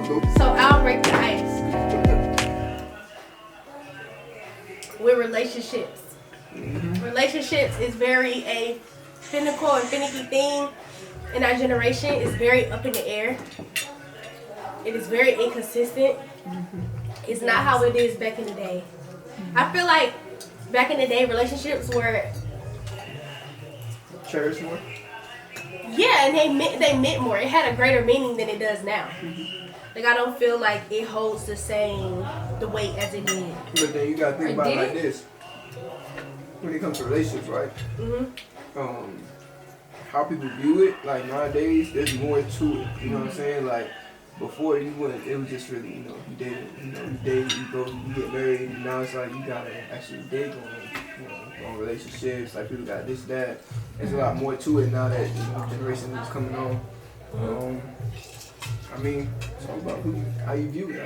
So I'll break the ice with relationships. Relationships is very a finicky and finicky thing in our generation. It's very up in the air. It is very inconsistent. It's not how it is back in the day. I feel like back in the day, relationships were cherished more. Yeah, and they meant more. It had a greater meaning than it does now. Like I don't feel like it holds the weight as it did. But then you gotta think about it like this. When it comes to relationships, right? How people view it, like nowadays, there's more to it. You know what I'm saying? Like before, it was just really, you date, you go, you get married, and now it's like you gotta actually date on relationships. Like people got this, that. There's a lot more to it now that generation is coming on. I mean, it's all about how you view it.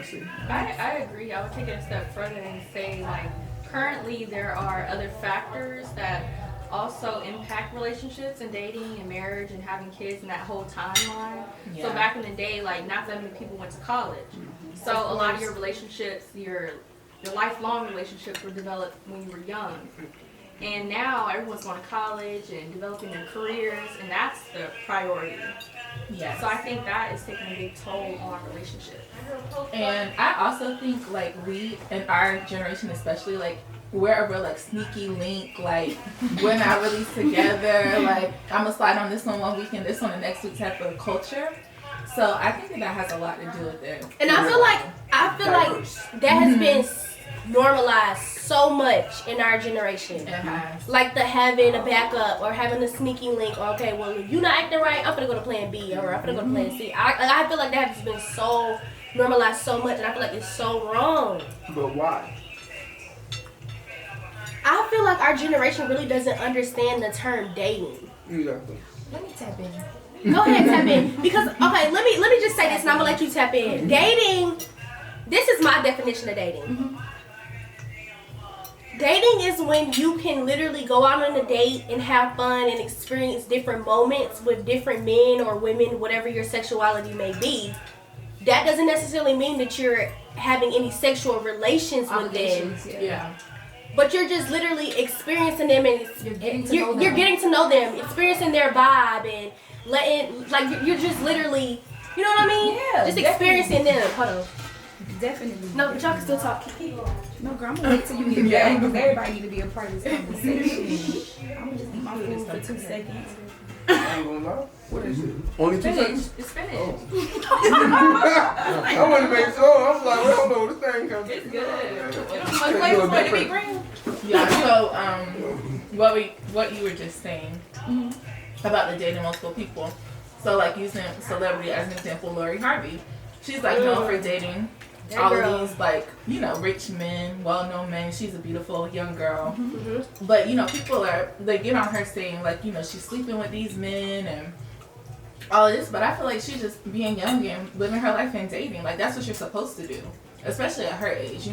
I agree. I would take it a step further and say like currently there are other factors that also impact relationships and dating and marriage and having kids and that whole timeline. Yeah. So back in the day, like not that many people went to college. So a lot of your relationships, your lifelong relationships were developed when you were young. And now everyone's going to college and developing their careers, and that's the priority. Yeah. So I think that is taking a big toll on our relationship. And I also think like we in our generation especially, like we're a real like sneaky link, like we're not really together, like I'm gonna slide on this one weekend, this one the next week type of culture. So I think that has a lot to do with it. And I feel like that has been normalized so much in our generation. Like the having a backup or having a sneaky link. Or, okay, well if you're not acting right, I'm gonna go to plan B or I'm gonna go to plan C. I feel like that has been so normalized so much, and I feel like it's so wrong. But why? I feel like our generation really doesn't understand the term dating. Exactly. Let me tap in. Go ahead, tap in. Because okay, let me just say this, and I'm gonna let you tap in. Dating. This is my definition of dating. Dating is when you can literally go out on a date and have fun and experience different moments with different men or women, whatever your sexuality may be. That doesn't necessarily mean that you're having any sexual relations with them. Yeah. But you're just literally experiencing them and you're getting to know them, experiencing their vibe and you're just literally, you know what I mean? Yeah. Just experiencing them. Hold on. Definitely. No, but y'all can still talk. No, girl, I'm gonna wait till you get back because everybody need to be a part of this conversation. I'm gonna just eat my food for 2 seconds. I ain't gonna lie. What is it? Only 2 seconds? It's finished. Oh. I wanted to make sure. I was like, well, I don't know this thing comes. It's good. Yeah. So, what you were just saying about the dating multiple people. So, like using celebrity as an example, Lori Harvey. She's like known for dating all of these like rich men, well-known men. She's a beautiful young girl, but people they get on her saying like she's sleeping with these men and all of this. But I feel like she's just being young and living her life and dating. Like that's what you're supposed to do, especially at her age.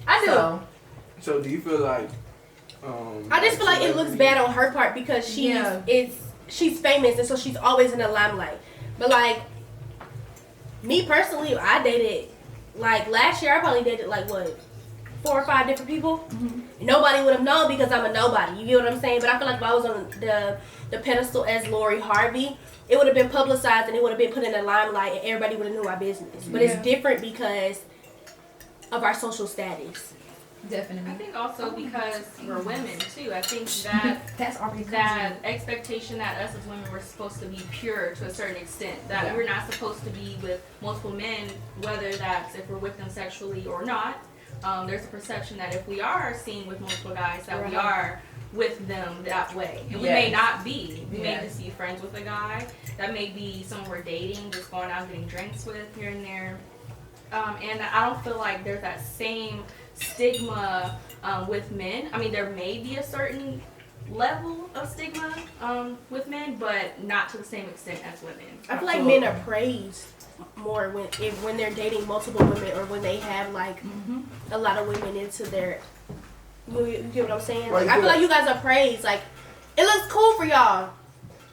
I do. So do you feel like? I just feel like it looks bad on her part because she's famous and so she's always in the limelight. But like. Me personally, I dated, like last year I probably dated like 4 or 5 different people. Nobody would have known because I'm a nobody. You get what I'm saying? But I feel like if I was on the pedestal as Lori Harvey, it would have been publicized and it would have been put in the limelight and everybody would have knew our business. But it's different because of our social status. Definitely. I think also because we're women too. I think that that expectation that us as women we're supposed to be pure to a certain extent. That we're not supposed to be with multiple men, whether that's if we're with them sexually or not. There's a perception that if we are seen with multiple guys, that we are with them that way. And we may not be. We may just be friends with a guy. That may be someone we're dating, just going out getting drinks with here and there. And I don't feel like there's that same stigma with men. I mean, there may be a certain level of stigma with men, but not to the same extent as women. I feel like men are praised more when they're dating multiple women or when they have like a lot of women into their. You get what I'm saying? Like, I feel like you guys are praised. Like it looks cool for y'all.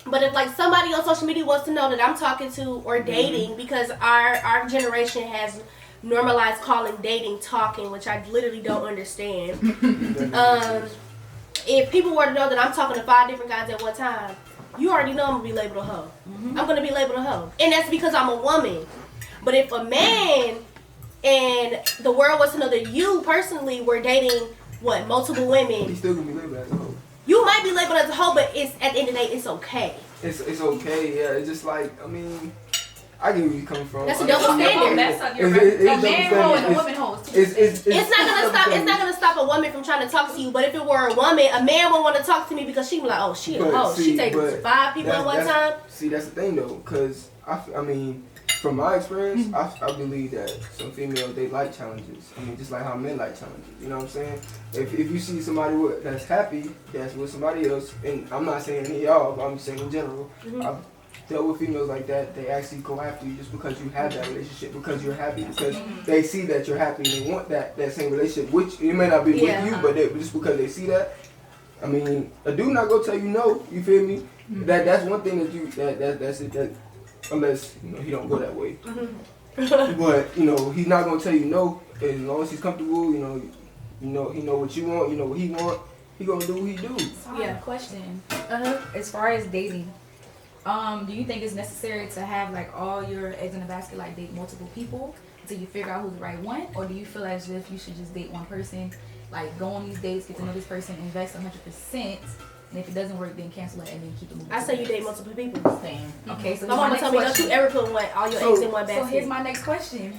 But if like somebody on social media wants to know that I'm talking to or dating, because our generation has normalized calling dating talking, which I literally don't understand. If people were to know that I'm talking to 5 different guys at one time, you already know I'm gonna be labeled a hoe. I'm gonna be labeled a hoe, and that's because I'm a woman. But if a man and the world wants to know that you personally were dating multiple women, He's still gonna be labeled as a hoe. you might be labeled as a hoe, but it's at the end of the day, it's okay. It's okay, yeah. It's just like, I mean, I get where you come from. That's a double standard. That's a man hoe and a woman hoe is two. It's not gonna stop a woman from trying to talk to you. But if it were a woman, a man would want to talk to me because she be like, oh, she a hoe. She takes 5 people at one time. See, that's the thing though, because I mean, from my experience, I believe that some females, they like challenges. I mean, just like how men like challenges. You know what I'm saying? If you see somebody that's happy, that's with somebody else, and I'm not saying any of y'all, but I'm saying in general, I've dealt with females like that. They actually go after you just because you have that relationship, because you're happy, because they see that you're happy and they want that same relationship, which it may not be with you, but just because they see that. I mean, a dude not gonna tell you no. You feel me? That's one thing that's it. That unless he don't go that way. But he's not gonna tell you no as long as he's comfortable. He know what you want. You know what he want. He gonna do what he do. So I have a question. As far as dating, do you think it's necessary to have like all your eggs in the basket, like date multiple people until you figure out who's the right one, or do you feel as if you should just date one person, like go on these dates, get to know this person, invest 100%? And if it doesn't work, then cancel it and then keep it moving. I say you date multiple people. Same. Okay, so my mama told me don't you ever put all your eggs in one basket. So here's my next question.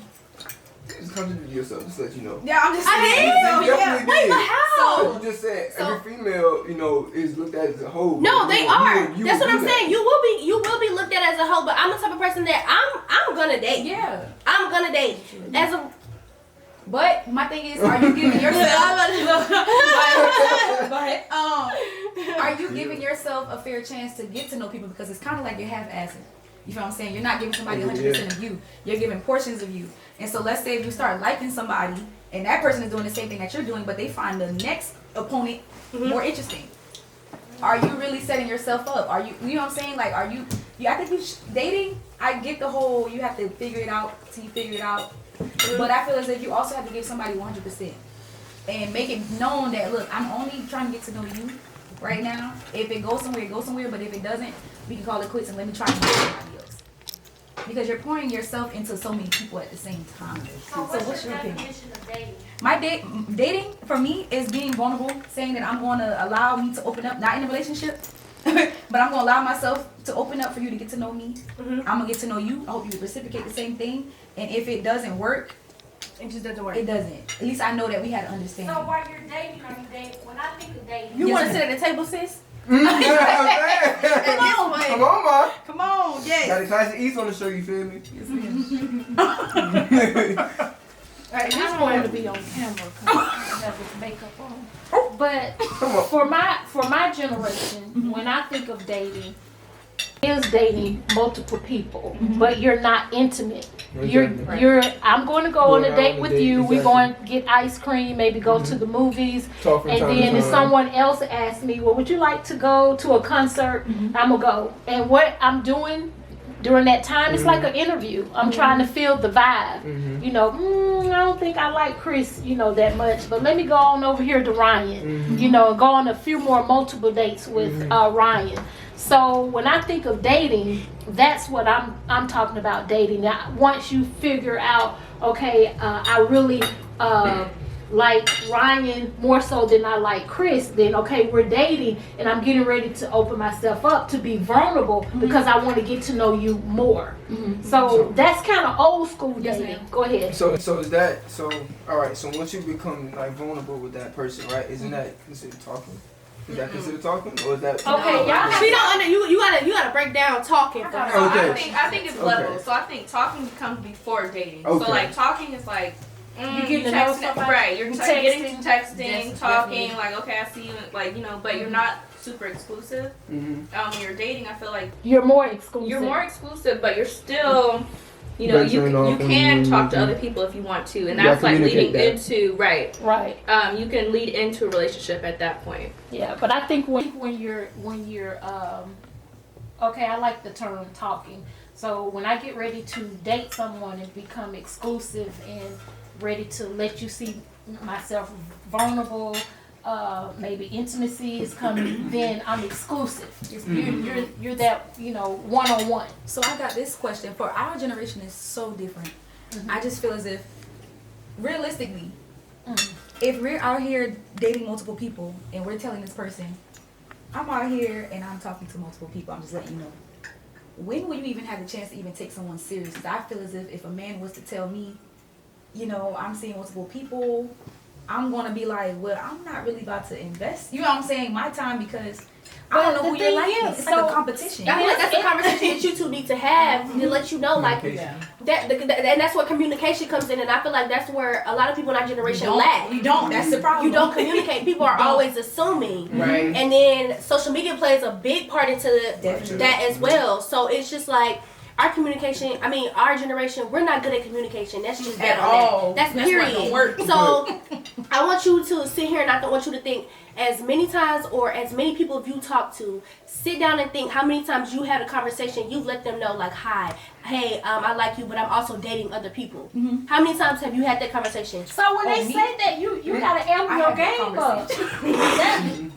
Just contradict yourself, just to let you know. Yeah, I'm just saying. You definitely Wait, did. but how? So you just said every female, is looked at as a hoe. No, they are. That's what I'm saying. You You will be looked at as a hoe, but I'm the type of person that I'm gonna date. Yeah. I'm gonna date as a. But my thing is, are you giving yourself? Go ahead. Are you giving yourself a fair chance to get to know people, because it's kind of like you're half-assing. You feel what I'm saying? You're not giving somebody 100% of you. You're giving portions of you. And so let's say if you start liking somebody and that person is doing the same thing that you're doing, but they find the next opponent more interesting. Are you really setting yourself up? Are you know what I'm saying? Like, are you I think dating, I get the whole, you have to figure it out till you figure it out. But I feel as if you also have to give somebody 100% and make it known that, look, I'm only trying to get to know you right now. If it goes somewhere, it goes somewhere. But if it doesn't, we can call it quits and let me try and get somebody else. Because you're pouring yourself into so many people at the same time. So what's your definition of dating? My dating for me is being vulnerable, saying that I'm going to allow me to open up, not in a relationship, but I'm going to allow myself to open up for you to get to know me. I'm going to get to know you. I hope you reciprocate the same thing. And if it doesn't work, it just doesn't work. It doesn't. At least I know that we had an understanding. So while you're dating, when I think of dating, You want to sit at the table, sis? Come on, ma. Come on, yes. Got a Klassy East on the show, you feel me? I just wanted to be on camera because I have this makeup on. But for my generation, when I think of dating, is dating multiple people, but you're not intimate. I'm going to go on a date with you. We're going to get ice cream, maybe go to the movies, and then if someone else asks me, well, would you like to go to a concert? I'm gonna go. And what I'm doing during that time, it's like an interview. I'm trying to feel the vibe. I don't think I like Chris, that much, but let me go on over here to Ryan. Go on a few more multiple dates with Ryan. So when I think of dating, that's what I'm talking about dating. Now, once you figure out, okay, I really like Ryan more so than I like Chris, then okay, we're dating and I'm getting ready to open myself up to be vulnerable because I want to get to know you more. So that's kind of old school dating. Go ahead. So is that all right, so once you become like vulnerable with that person, right, isn't that considered talking? Is that considered talking, or is that okay? She don't you gotta break down talking. Okay. I think it's levels. So I think talking comes before dating. Okay. So like talking is like you get to know somebody. Right, you're getting to texting, talking, like okay, I see you, like but you're not super exclusive. When you're dating, I feel like you're more exclusive. You're more exclusive, but you're still, you can talk to other people if you want to, and that's like leading into right. You can lead into a relationship at that point. Yeah, but I think when you're okay, I like the term talking. So when I get ready to date someone and become exclusive and ready to let you see myself vulnerable, maybe intimacy is coming, then I'm exclusive. You're that, one-on-one. So I got this question. For our generation is so different. I just feel as if, realistically, if we're out here dating multiple people and we're telling this person, I'm out here and I'm talking to multiple people, I'm just letting you know. When will you even have the chance to even take someone serious? Because I feel as if a man was to tell me, I'm seeing multiple people, I'm going to be like, well, I'm not really about to invest, my time, because I don't know who you're like. It's like a competition. I feel like that's a conversation that you two need to have to let you know, like, that, and that's where communication comes in, and I feel like that's where a lot of people in our generation lack. We don't. That's the problem. You don't communicate. People are always assuming. Right. And then social media plays a big part into that as well. So it's just like, our communication, our generation, we're not good at communication. That's just bad on all. That's period. So I want you to sit here, and I don't want you to think as many times or as many people you talk to, sit down and think how many times you had a conversation, you've let them know, like, hi, hey, I like you, but I'm also dating other people. How many times have you had that conversation? So when they say that, you gotta amp your game up.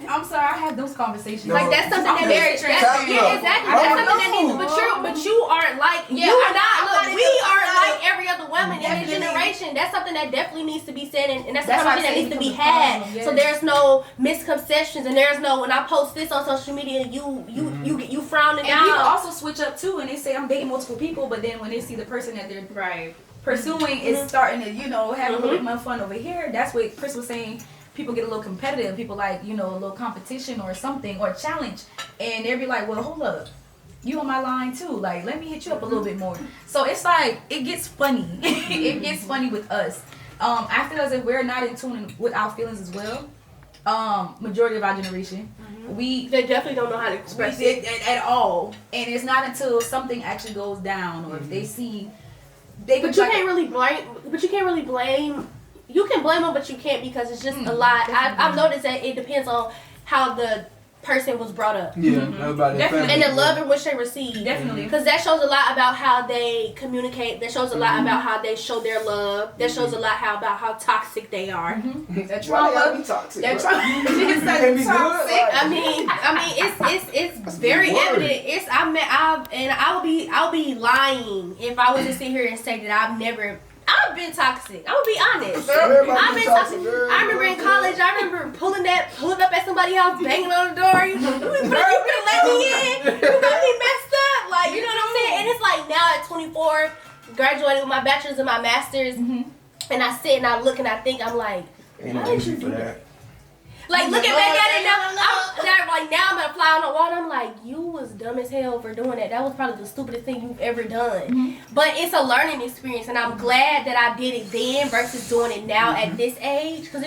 I'm sorry, I have those conversations. Like, that's something that very transparent. Yeah, exactly. That's something that needs, but you aren't like, you are not, look, we aren't like every other woman in this generation. That's something that definitely needs to be said, and that's something that needs to be had. So there's no misconceptions, and there's no, when I post this on social media, you frown it and down. People also switch up too, and they say I'm dating multiple people, but then when they see the person that they're pursuing is starting to, have a little bit more fun over here, that's what Chris was saying. People get a little competitive. People like, a little competition or something, or challenge, and they'll be like, well, hold up, you on my line too, like, let me hit you up a little bit more. So it's like, it gets funny. It gets funny with us. I feel as if we're not in tune with our feelings as well. Majority of our generation, they definitely don't know how to express it at all, and it's not until something actually goes down, or if they see, But you can't really blame. You can blame them, but you can't, because it's just a lot. I've noticed that it depends on how the person was brought up. Definitely. And the love in which they receive. Definitely. Because that shows a lot about how they communicate. That shows a lot about how they show their love. That shows a lot about how toxic they are. That trauma. Toxic. That trauma. It's very evident. I'll be lying if I was to sit here and say that I've been toxic. I'm gonna be honest. I've been toxic. I remember in college, I remember pulling up at somebody's house, banging on the door. You gonna let me in? You got me messed up. Like, you know what I'm saying? And it's like, now at 24, graduated with my bachelor's and my master's, and I sit and I look and I think, I'm like, why did you do that? Like, looking back at it now, now I'm gonna fly on the wall. I'm like, you was dumb as hell for doing that. That was probably the stupidest thing you've ever done. But it's a learning experience, and I'm glad that I did it then versus doing it now at this age. Because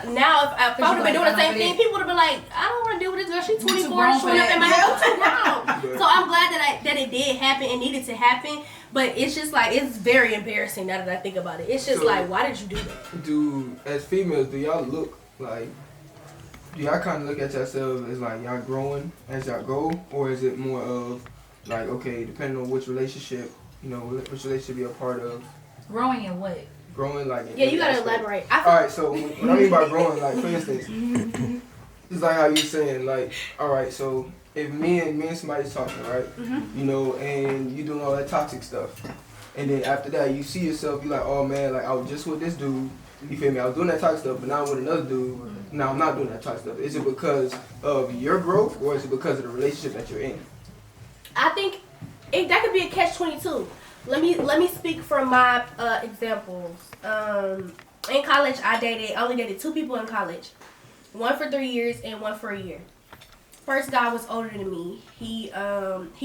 now if I would have been doing the same thing, people would have been like, I don't want to deal with this girl. She's 24, showing up in my house, too grown. So I'm glad that it did happen and needed to happen. But it's just like, it's very embarrassing now that I think about it. It's just like, why did you do that? As females, do y'all look like? Do y'all kind of look at yourselves as like y'all growing as y'all go, or is it more of like, okay, depending on which relationship, which relationship you're a part of? Growing in what? Growing like. You gotta elaborate. Alright, so what I mean by growing, like, for instance, it's like how you're saying, like, alright, so if me and somebody's talking, right, and you doing all that toxic stuff, and then after that you see yourself, you're like, oh man, like I was just with this dude. You feel me? I was doing that toxic stuff, but now I'm with another dude. Now I'm not doing that toxic stuff. Is it because of your growth, or is it because of the relationship that you're in? I think that could be a catch-22. Let me speak from my examples. In college, I only dated 2 people in college. One for 3 years and one for a year. First guy was older than me. He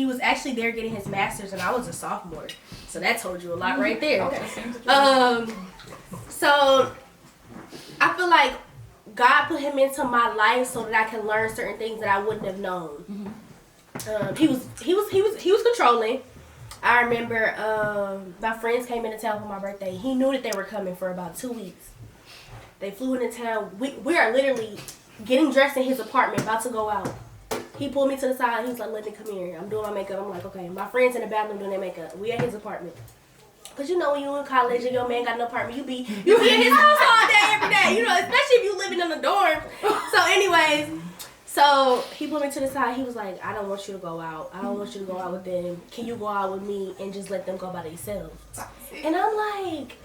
was actually there getting his master's, and I was a sophomore. So that told you a lot right there. So I feel like God put him into my life so that I can learn certain things that I wouldn't have known. He was controlling. I remember my friends came into town for my birthday. He knew that they were coming for about 2 weeks. They flew into town. We are literally getting dressed in his apartment, about to go out. He pulled me to the side. He was like, "Let me come here. I'm doing my makeup." I'm like, "Okay." My friends in the bathroom doing their makeup. We at his apartment. Cause you know when you in college and your man got an apartment, you be in his house all day, every day. You know, especially if you living in a dorm. So, anyways, so he put me to the side. He was like, "I don't want you to go out. I don't want you to go out with them. Can you go out with me and just let them go by themselves?" And I'm like,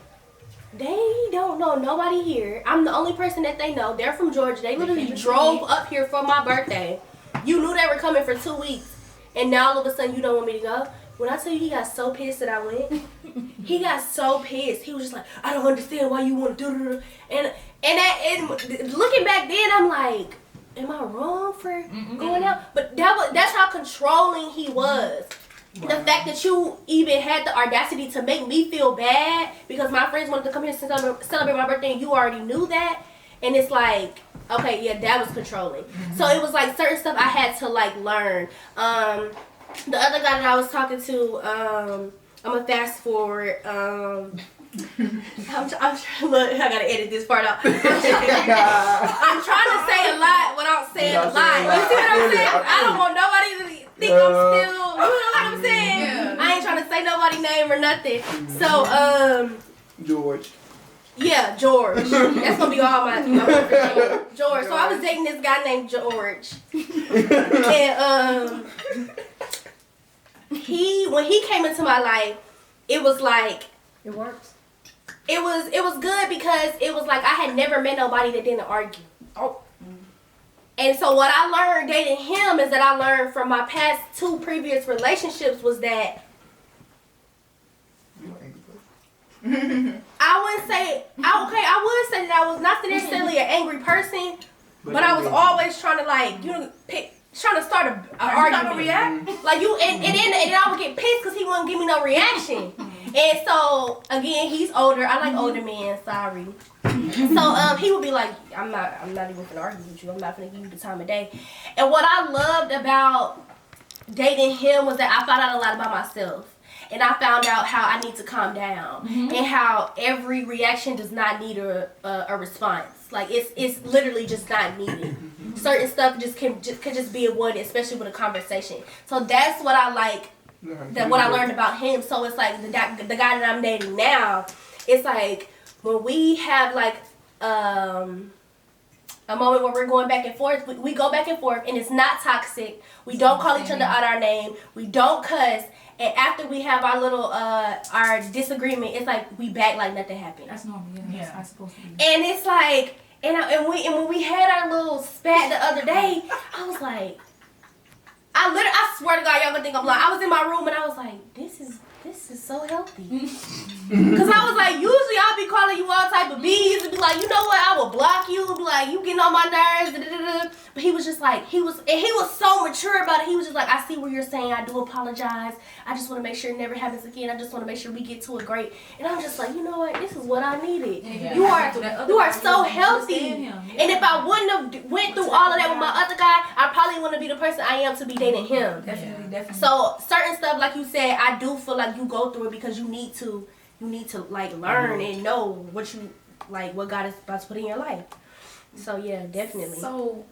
they don't know nobody here. I'm the only person that they know. They're from Georgia. They literally drove up here for my birthday. You knew they were coming for 2 weeks, and now all of a sudden you don't want me to go. When I tell you he got so pissed that I went, he got so pissed. He was just like, "I don't understand why you want to do it." And looking back then, I'm like, am I wrong for going out? But that's how controlling he was. Wow. The fact that you even had the audacity to make me feel bad because my friends wanted to come here to celebrate my birthday and you already knew that. And it's like, okay, yeah, that was controlling. So it was like certain stuff I had to like learn. The other guy that I was talking to, I'm gonna fast forward. I'm trying. Look, I gotta edit this part out. I'm trying to say a lot without saying a lot. You see what I'm saying? I don't want nobody to think I'm still. You know what I'm saying? Yeah. I ain't trying to say nobody's name or nothing. So, George. Yeah, George. That's gonna be all my George. So I was dating this guy named George, and when he came into my life, it was like it works. It was good because it was like I had never met nobody that didn't argue. Oh. And so what I learned dating him is that I learned from my past 2 previous relationships was that I would say that I was not necessarily an angry person, but I was always trying to like, trying to start an argument. React? Like and then I would get pissed because he wouldn't give me no reaction. And so again, he's older. I like older men. Sorry. So he would be like, I'm not even gonna argue with you. I'm not gonna give you the time of day. And what I loved about dating him was that I found out a lot about myself. And I found out how I need to calm down and how every reaction does not need a response. Like it's literally just not needed. Certain stuff can just be avoided, especially with a conversation. So that's what I like. What I learned about him. So it's like the guy that I'm dating now. It's like when we have like a moment where we're going back and forth. We go back and forth, and it's not toxic. We don't call each other out our name. We don't cuss. And after we have our little our disagreement, it's like we back like nothing happened. That's normal. Yeah. That's how it's supposed to be. And it's like, and when we had our little spat the other day, I was like, I swear to God, y'all gonna think I'm lying. I was in my room and I was like, this is so healthy. Cause I was like, usually I'll be calling you all type of B's and be like, you know what, I will block you, be like, you getting on my nerves, But he was just like, he was so mature about it. He was just like, I see what you're saying, I do apologize. I just want to make sure it never happens again. I just want to make sure we get to it great. And I'm just like, you know what, this is what I needed. Yeah. You are so healthy. Yeah. And if I wouldn't have went through all of that with my other guy, I probably wouldn't be the person I am to be dating him. Definitely. So certain stuff, like you said, I do feel like you go through it because you need to like learn and know what God is about to put in your life. So yeah, definitely. So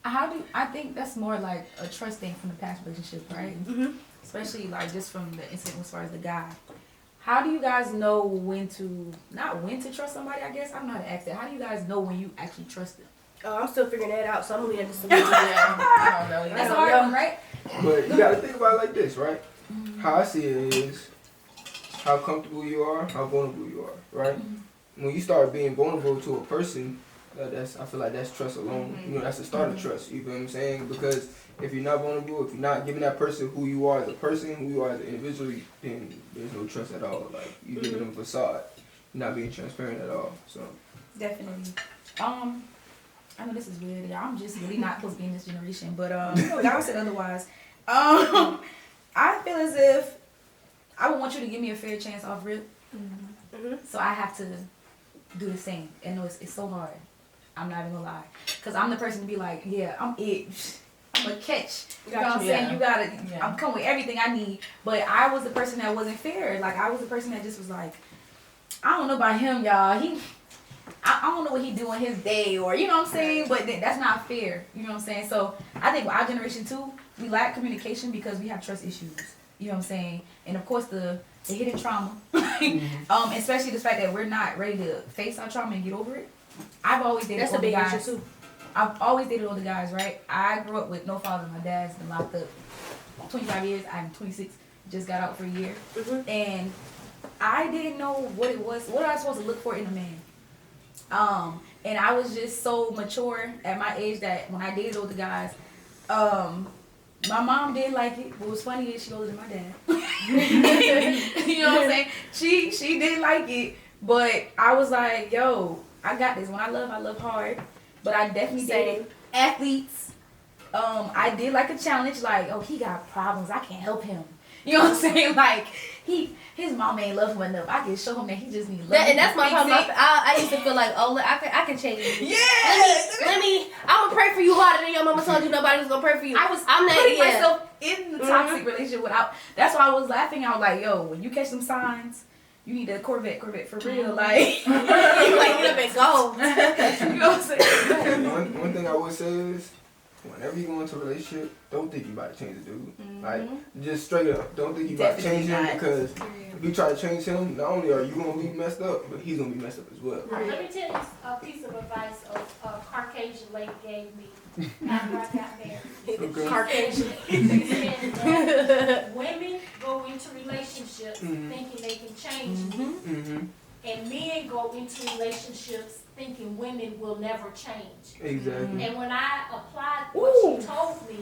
I think that's more like a trust thing from the past relationship, right? Especially like just from the incident as far as the guy. How do you guys know not when to trust somebody, I guess? I don't know how to ask that. How do you guys know when you actually trust them? Oh, I'm still figuring that out, so I'm gonna leave that to somebody. I don't know. That's a hard one, right? But you gotta think about it like this, right? How I see it is how comfortable you are, how vulnerable you are, right? When you start being vulnerable to a person, I feel like that's trust alone. You know, that's the start of trust. You know what I'm saying? Because if you're not vulnerable, if you're not giving that person who you are as a person, who you are as an individual, then there's no trust at all. Like you're giving them a facade, you're not being transparent at all. So definitely. I know this is weird. I'm just really not supposed to be in this generation, but God said otherwise. I feel as if I would want you to give me a fair chance off rip. So I have to do the same. And no, it's so hard. I'm not even gonna lie. Because I'm the person to be like, yeah, I'm it. I'm a catch. You know what I'm saying? You gotta, I'm coming with everything I need. But I was the person that wasn't fair. Like, I was the person that just was like, I don't know about him, y'all. I don't know what he do on his day, or you know what I'm saying, but that's not fair. You know what I'm saying? So I think with our generation too, we lack communication because we have trust issues. You know what I'm saying? And of course the hidden trauma, especially the fact that we're not ready to face our trauma and get over it. I've always dated older guys. Too. I've always dated older guys, right? I grew up with no father. My dad's been locked up 25 years. I'm 26. Just got out for a year, and I didn't know what it was. What I was supposed to look for in a man. And I was just so mature at my age that when I dated older guys, my mom didn't like it. What was funny is she older than my dad. You know what I'm saying? She didn't like it, but I was like, yo, I got this. When I love hard. But I definitely dated athletes. I did like a challenge, like, oh, he got problems. I can't help him. You know what I'm saying? Like, his mom ain't love him enough. I can show him that he just needs love. And that's my problem. I used to feel like, oh, look, I can change you. Yeah. I'm gonna pray for you harder than your mama told you nobody was gonna pray for you. I'm putting myself in the toxic relationship without. That's why I was laughing. I was like, yo, when you catch some signs, you need a Corvette for real. Like, you wake it up and go. You know what I'm saying? One thing I would say is, whenever you go into a relationship, don't think you about to change the dude. Like, just straight up, don't think you about to change him, because if you try to change him, not only are you going to be messed up, but he's going to be messed up as well. Let me tell you a piece of advice a Caucasian lady gave me after I got married. Caucasian. She said that women go into relationships thinking they can change men, and men go into relationships thinking women will never change. Exactly. And when I applied what she told me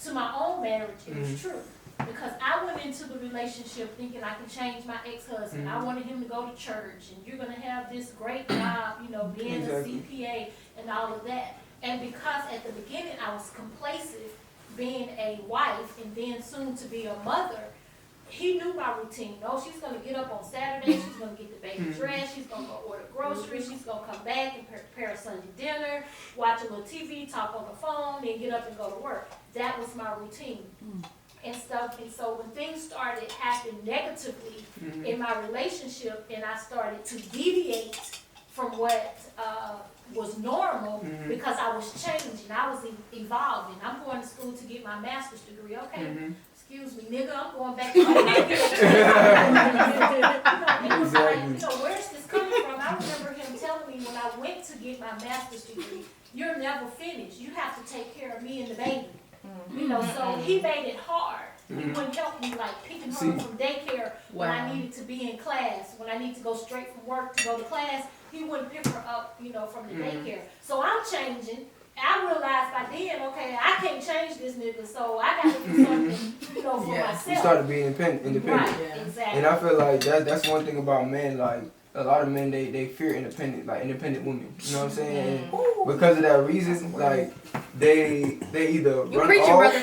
to my own marriage, it was true. Because I went into the relationship thinking I can change my ex-husband. I wanted him to go to church, and you're going to have this great job, you know, being a CPA and all of that. And because at the beginning I was complacent, being a wife and then soon to be a mother, he knew my routine. Oh, she's going to get up on Saturday, she's going to get the baby dressed, she's going to go order groceries, she's going to come back and prepare a Sunday dinner, watch a little TV, talk on the phone, then get up and go to work. That was my routine. And stuff. And so when things started happening negatively in my relationship, and I started to deviate from what was normal, because I was changing, I was evolving. I'm going to school to get my master's degree. Okay, excuse me, nigga, I'm going back to my and it was like, you know, where's this coming from? I remember him telling me when I went to get my master's degree, you're never finished. You have to take care of me and the baby. You know, so he made it hard. He wouldn't help me, like picking her up from daycare when I needed to be in class. When I need to go straight from work to go to class, he wouldn't pick her up, you know, from the daycare. So I'm changing. I realized by then, okay, I can't change this nigga, so I got to do something, you know, for myself. You started being independent. Right, exactly. And I feel like that's one thing about men, like, a lot of men, they fear independent women. You know what I'm saying? And because of that reason, like, they either run off.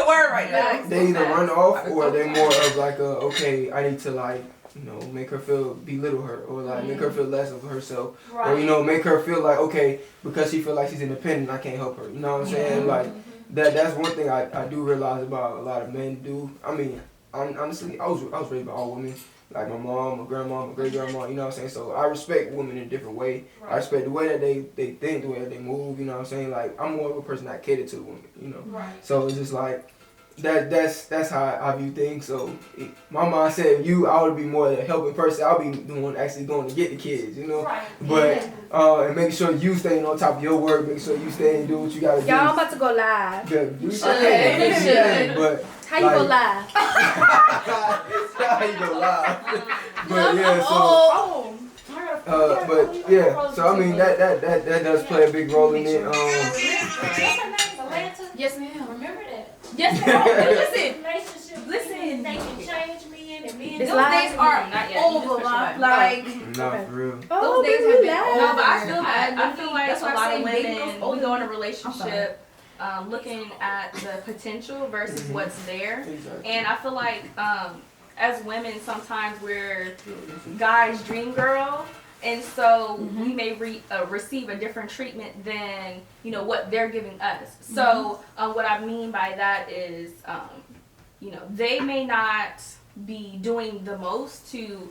Word right now. They either run off, or they're more of like okay, I need to, like, you know, make her belittle her, or like make her feel less of herself, or, you know, make her feel like, okay, because she feel like she's independent, I can't help her. You know what I'm saying? Like, that's one thing I do realize about a lot of men do. I mean, honestly, I was raised by all women. Like my mom, my grandma, my great-grandma, you know what I'm saying? So I respect women in a different way. Right. I respect the way that they think, the way that they move, you know what I'm saying? Like, I'm more of a person that cater to the women, you know? Right. So it's just like, that's how I view things. So my mom said, I would be more the helping person. I'll be the one actually going to get the kids, you know? Right. But, and making sure you staying on top of your work, make sure you stay and do what you got to do. Y'all, I'm about to go live. Good. You should. But, how you go live? How you go live? But yeah, so I mean that does play a big role in it. Yes, ma'am. Remember that. Yes, ma'am. Listen. They can change men and men. Those days are over, like. Not for real. Those days have been over. No, but I feel like that's a why lot I of say women, we go in a relationship looking at the potential versus what's there. Exactly. And I feel like as women, sometimes we're guys' dream girl. And so we may receive a different treatment than, you know, what they're giving us. So what I mean by that is, you know, they may not be doing the most to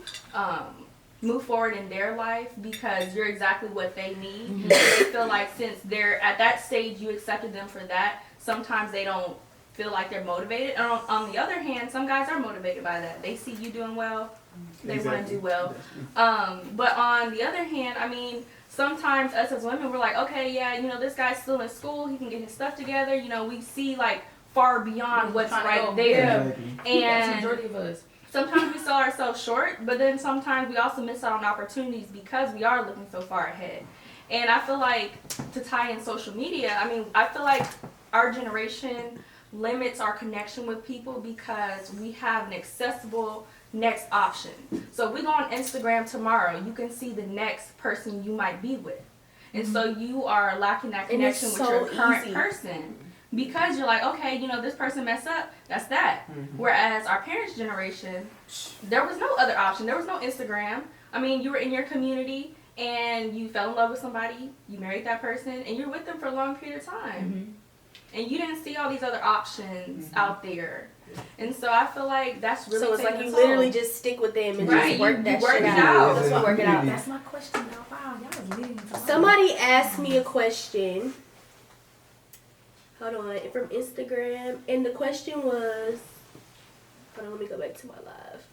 move forward in their life because you're exactly what they need. Mm-hmm. They feel like since they're at that stage, you accepted them for that. Sometimes they don't feel like they're motivated. And on the other hand, some guys are motivated by that. They see you doing well, they want to do well. But on the other hand, I mean, sometimes us as women, we're like, okay, yeah, you know, this guy's still in school, he can get his stuff together. You know, we see like far beyond what's right there. And majority of us. Sometimes we sell ourselves short, but then sometimes we also miss out on opportunities because we are looking so far ahead. And I feel like, to tie in social media, I mean, I feel like our generation limits our connection with people because we have an accessible next option. So if we go on Instagram tomorrow, you can see the next person you might be with. And so you are lacking that connection with your current person. Because you're like, okay, you know, this person messed up, that's that. Mm-hmm. Whereas our parents' generation, there was no other option. There was no Instagram. I mean, you were in your community and you fell in love with somebody, you married that person, and you're with them for a long period of time. Mm-hmm. And you didn't see all these other options out there. And so I feel like that's really. So it's like you literally just stick with them and just work that shit out. That's what work it out. That's my question now. Wow, y'all was leading to somebody asked me a question. Hold on, from Instagram, and the question was, hold on, let me go back to my live.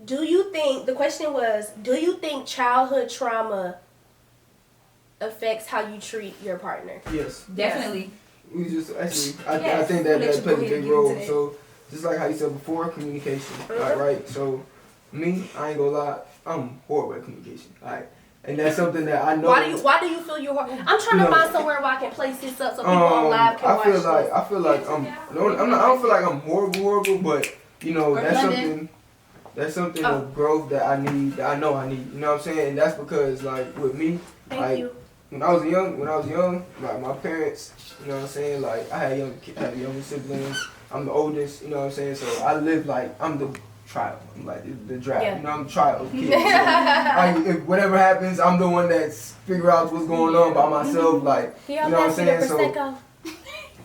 The question was, do you think childhood trauma affects how you treat your partner? Yes. Definitely. We just actually, I think that plays a big role. So, just like how you said before, communication, right? So, me, I ain't gonna lie, I'm horrible at communication, alright? And that's something that I know. Why do you feel you're hard? I'm trying to find somewhere where I can place this up so people on live can watch this. I feel like I don't feel like I'm horrible, but you know, that's something of growth that I need, that I know I need. You know what I'm saying? And that's because like with me, when I was young, like my parents, you know what I'm saying? Like I had younger siblings. I'm the oldest, you know what I'm saying? So I live like I'm the child. I'm like the draft. You know, I'm the child kid. So if whatever happens, I'm the one that's figure out what's going on by myself. Like you know what I'm saying? So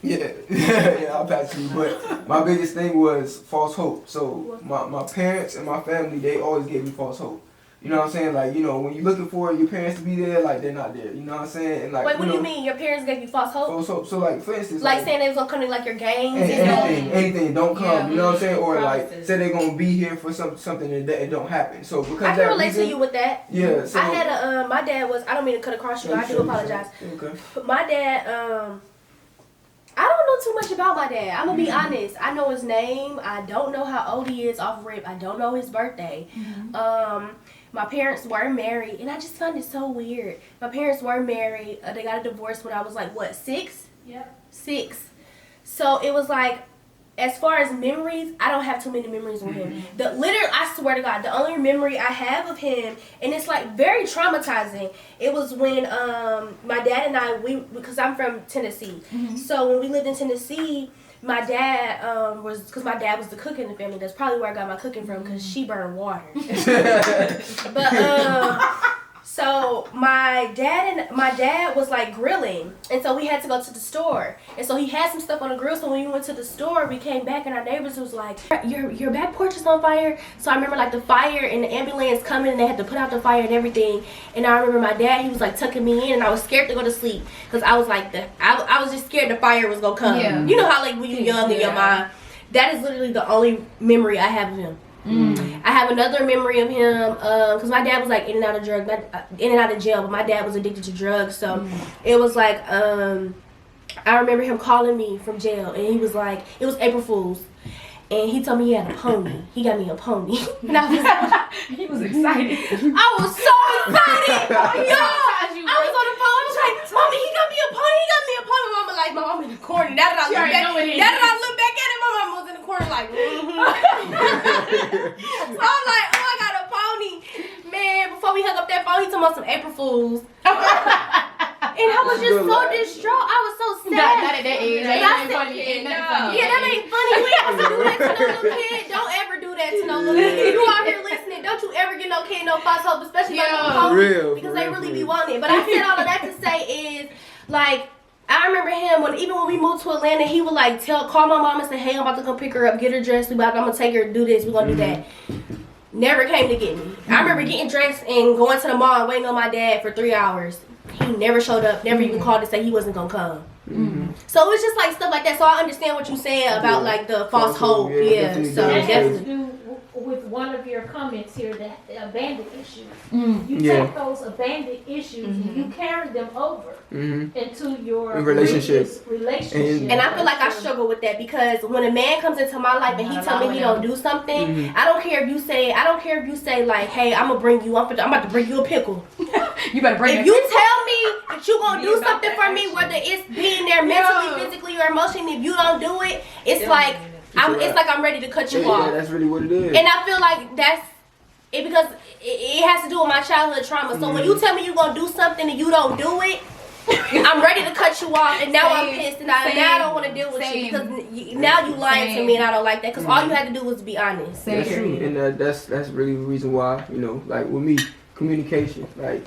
yeah, I'll pass you. But my biggest thing was false hope. So my parents and my family, they always gave me false hope. You know what I'm saying? Like, you know, when you're looking for your parents to be there, like, they're not there. You know what I'm saying? And like, wait, what do you mean? Your parents gave you false hope? False hope. So, like, for instance. Like saying they was going to come to, like, your games? Anything. Don't come. You know what I'm saying? Or, like, say they're going to be here for something and it don't happen. So, because I can relate to you with that. Yeah. So, I had my dad was, I don't mean to cut across you, I do apologize. Okay. But my dad, I don't know too much about my dad. I'm going to be honest. I know his name. I don't know how old he is off rip. I don't know his birthday. My parents were married, and I just found it so weird. My parents were married. They got a divorce when I was like, what, 6? Yep. 6. So it was like, as far as memories, I don't have too many memories with him. I swear to God, the only memory I have of him, and it's like very traumatizing, it was when my dad and I, because I'm from Tennessee. So when we lived in Tennessee, my dad because my dad was the cook in the family. That's probably where I got my cooking from, because she burned water. But so my dad was like grilling, and so we had to go to the store, and so he had some stuff on the grill. So when we went to the store, we came back, and our neighbors was like, your back porch is on fire. So I remember like the fire and the ambulance coming, and they had to put out the fire and everything. And I remember my dad, he was like tucking me in, and I was scared to go to sleep because I was like I was just scared the fire was gonna come. Yeah. You know how like when you're young in your mind. That is literally the only memory I have of him. I have another memory of him because my dad was like in and out of jail, but my dad was addicted to drugs. So it was like I remember him calling me from jail, and he was like, it was April Fool's, and he told me he had a pony. He got me a pony. And I was he was excited. I was so excited. I was on the phone. I was like, Mommy, he got me a pony. He got me a pony. Mama like, my mom in the corner. Now that I look back at it, my mom was in the corner like, So I'm like, oh, I got a pony. Man, before we hung up that phone, he told me some April Fools. And I was just so distraught. I was so sad. Not at that age. That ain't funny. Yeah, that ain't funny. We ain't supposed to do that to no little kid. Don't ever do that to no little kid. You out here listening. Don't you ever get no kid no false hope, especially like a pony, because they really be wanting it. But I said all of that to say is, like, I remember him when we moved to Atlanta, he would like call my mom and say, hey, I'm about to come pick her up, get her dressed. I'm gonna take her, do this, we're gonna do that. never came to get me. I remember getting dressed and going to the mall and waiting on my dad for 3 hours. He never showed up, never even called to say he wasn't gonna come. So it's just like stuff like that. So I understand what you're saying about like the false hope. Yeah. So that has definitely. to do with one of your comments here, the abandoned issues. You take those abandoned issues and you carry them over into your relationship. And I feel like I struggle with that because when a man comes into my life and he tell me he don't do something, I don't care if you say like, hey, I'm about to bring you a pickle. You better bring. If you tell me that you gonna do something for me, whether it's being there mentally, physically, or emotionally, if you don't do it, it's like I'm ready to cut you off. Yeah, that's really what it is. And I feel like that's it because it has to do with my childhood trauma. So when you tell me you're gonna do something and you don't do it, I'm ready to cut you off, and now I'm pissed, and now I don't want to deal with you because now you lying to me, and I don't like that. Because all you had to do was be honest. That's true, and that's really the reason why, you know, like with me, communication. Like,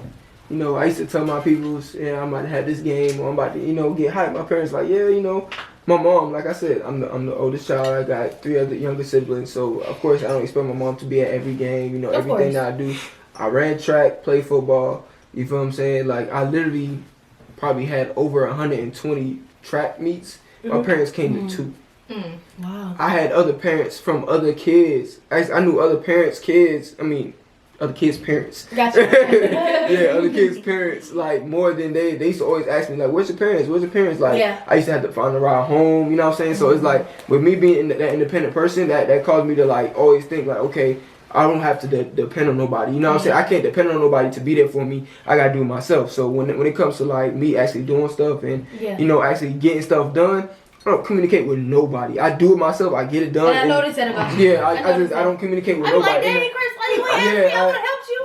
you know, I used to tell my people, yeah, I'm about to have this game, or I'm about to, you know, get hyped. My parents like, yeah, you know, my mom, like I said, I'm the oldest child. I got 3 other younger siblings, so of course I don't expect my mom to be at every game. You know, everything that I do. I ran track, played football. You feel what I'm saying? Like I literally probably had over 120 track meets. My parents came to 2. Wow. I had other parents from other kids. I knew other parents' kids. I mean, other kids' parents. Gotcha. Yeah, other kids' parents. Like more than they used to always ask me like, "Where's your parents? Where's your parents?" Like I used to have to find a ride home. You know what I'm saying? So it's like with me being that independent person, that caused me to like always think like, okay, I don't have to depend on nobody. You know what I'm saying? I can't depend on nobody to be there for me. I gotta do it myself. So when it comes to like me actually doing stuff and you know actually getting stuff done, I don't communicate with nobody. I do it myself. I get it done. And I noticed that about you. Yeah, I don't communicate with nobody. I'm like, dang, Chris, like you ain't asked me, I would have helped you.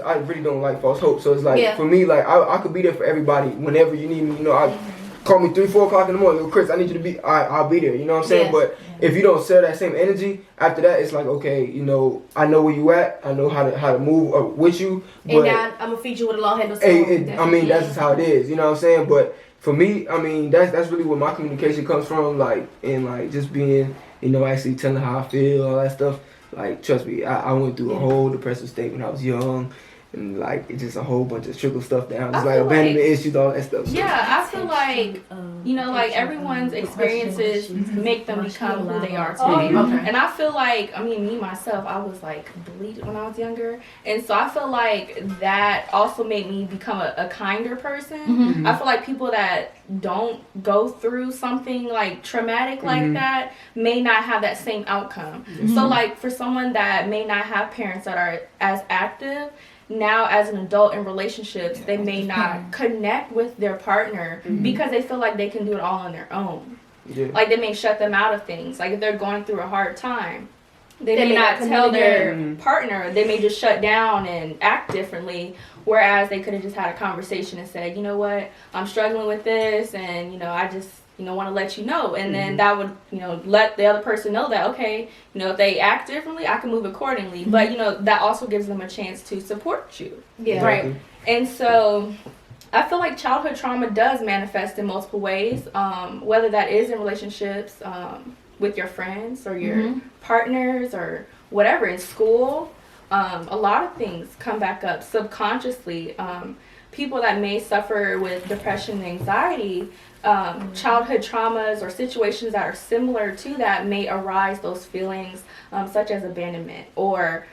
I really don't like false hope. So it's like for me, like I could be there for everybody whenever you need me. You know, I call me 3-4 o'clock in the morning. Yo, Chris, I need you to be. I'll be there. You know what I'm saying? But if you don't sell that same energy, after that, it's like okay, you know, I know where you at. I know how to move with you. But and now I'm gonna feed you with a long handle spoon. I mean, that's just how it is. You know what I'm saying? But for me, I mean, that's really where my communication comes from. Like and like just being, you know, actually telling how I feel, all that stuff. Like, trust me, I went through a whole depressive state when I was young. And, like, it's just a whole bunch of trickle stuff down. It's like abandonment issues, all that stuff. So. Yeah, I feel like, you know, like, everyone's experiences make them become who they are today. And I feel like, I mean, me, myself, I was, like, bullied when I was younger. And so I feel like that also made me become a kinder person. I feel like people that don't go through something, like, traumatic like that may not have that same outcome. So, like, for someone that may not have parents that are as active, now as an adult in relationships, they may not connect with their partner because they feel like they can do it all on their own. Like they may shut them out of things. Like if they're going through a hard time, they may not tell their partner. They may just shut down and act differently. Whereas they could have just had a conversation and said, you know what, I'm struggling with this, and you know, I just want to let you know. And then that would, let the other person know that, okay, if they act differently, I can move accordingly. But, that also gives them a chance to support you. Yeah. Right. And so I feel like childhood trauma does manifest in multiple ways, whether that is in relationships with your friends or your partners or whatever, in school. A lot of things come back up subconsciously. People that may suffer with depression and anxiety, childhood traumas or situations that are similar to that may arise those feelings, such as abandonment or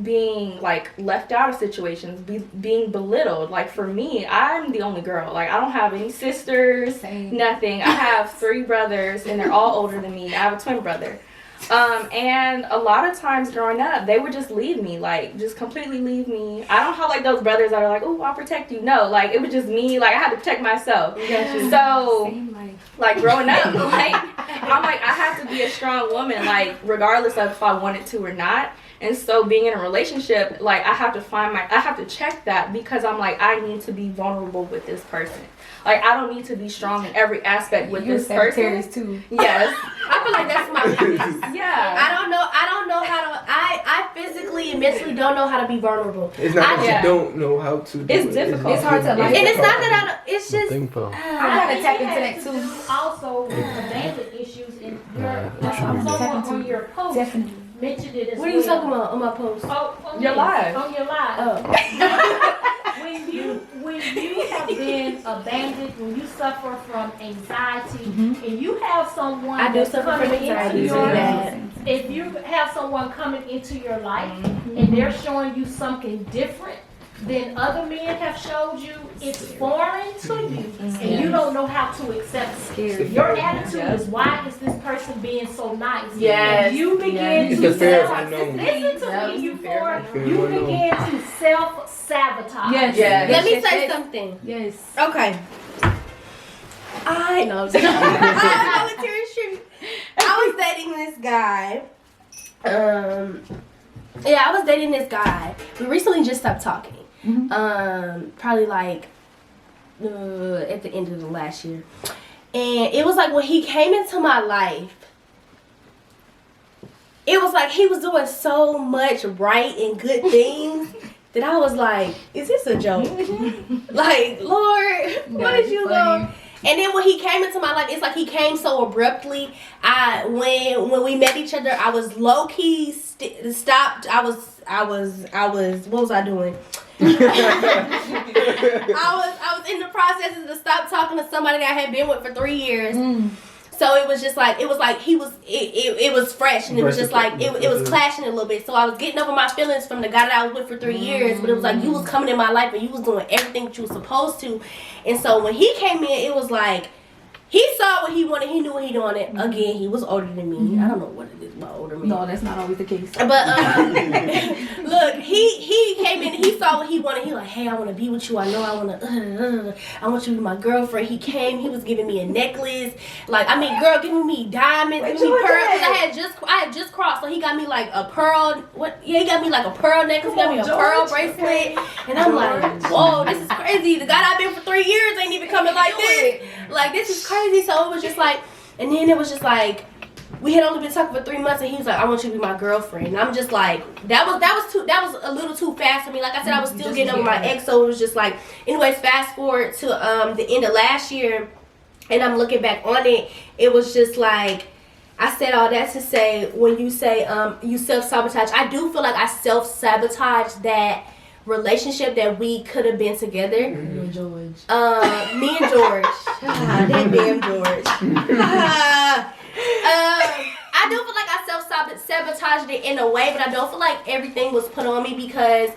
being like left out of situations, being belittled. Like for me, I'm the only girl. Like I don't have any sisters, nothing. I have 3 brothers and they're all older than me. I have a twin brother. And a lot of times growing up, they would just leave me, like, just completely leave me. I don't have, like, those brothers that are like, oh, I'll protect you. No, like, it was just me. Like, I had to protect myself. So, like, growing up, like, I'm like, I have to be a strong woman, like, regardless of if I wanted to or not. And so being in a relationship, like, I have to check that because I'm like, I need to be vulnerable with this person. Like, I don't need to be strong in every aspect with this person. Too. Yes. I feel like that's my weakness. Yeah. I don't know how to, I physically and mentally don't know how to be vulnerable. It's not that you don't know how to do It's difficult. It's hard to like. And it's not that it's just, I gotta tap into that too. Also, with abandoned issues and someone on your post mentioned it as well. What are you talking about on my post? Your live. On your live. Oh. When you have been abandoned, when you suffer from anxiety, and you have someone I do suffer from coming anxiety. into So your bad. if you have someone coming into your life and they're showing you something different than other men have showed you, it's foreign to you, and you don't know how to accept it. Your attitude is, why is this person being so nice? Yes. And you begin It's to the fear of unknown. listen to me, you Fear you of unknown. begin to self-sabotage. Yes. Yes. Let me say something. Yes. Okay. I know. I was dating this guy. Yeah, I was dating this guy. We recently just stopped talking. Probably like at the end of the last year. And it was like when he came into my life, it was like he was doing so much right and good things that I was like, is this a joke? Like, Lord, what did you go? And then when he came into my life, it's like he came so abruptly. When we met each other, I was low key stopped. I was. What was I doing? I was in the process to stop talking to somebody that I had been with for 3 years. So it was just like it was fresh, and it was just like it was clashing a little bit. So I was getting over my feelings from the guy that I was with for 3 years, but it was like you was coming in my life and you was doing everything that you were supposed to. And so when he came in, it was like he saw what he wanted. He knew what he wanted. Again, he was older than me. I don't know what it is about older men. No, that's not always the case. But look, he came in. He saw what he wanted. He like, hey, I want to be with you. I know I want to. I want you to be my girlfriend. He came. He was giving me a necklace. Like, I mean, girl, giving me diamonds, giving me pearls. Cause I had just crossed, so he got me like a pearl. Yeah, he got me like a pearl necklace. He got me a pearl bracelet. And I'm like, whoa, this is crazy. The guy I've been for 3 years ain't even coming like this. Like, this is crazy. So it was just like, and then it was just like, we had only been talking for 3 months, and he was like, I want you to be my girlfriend. And I'm just like, that was a little too fast for me. Like I said, I was still getting over my ex, so it was just like, anyways, fast forward to the end of last year, and I'm looking back on it, it was just like, I said all that to say, when you say you self-sabotage, I do feel like I self-sabotage that relationship that we could have been together. Me and George. That damn George. I do feel like I self-sabotaged it in a way, but I don't feel like everything was put on me because,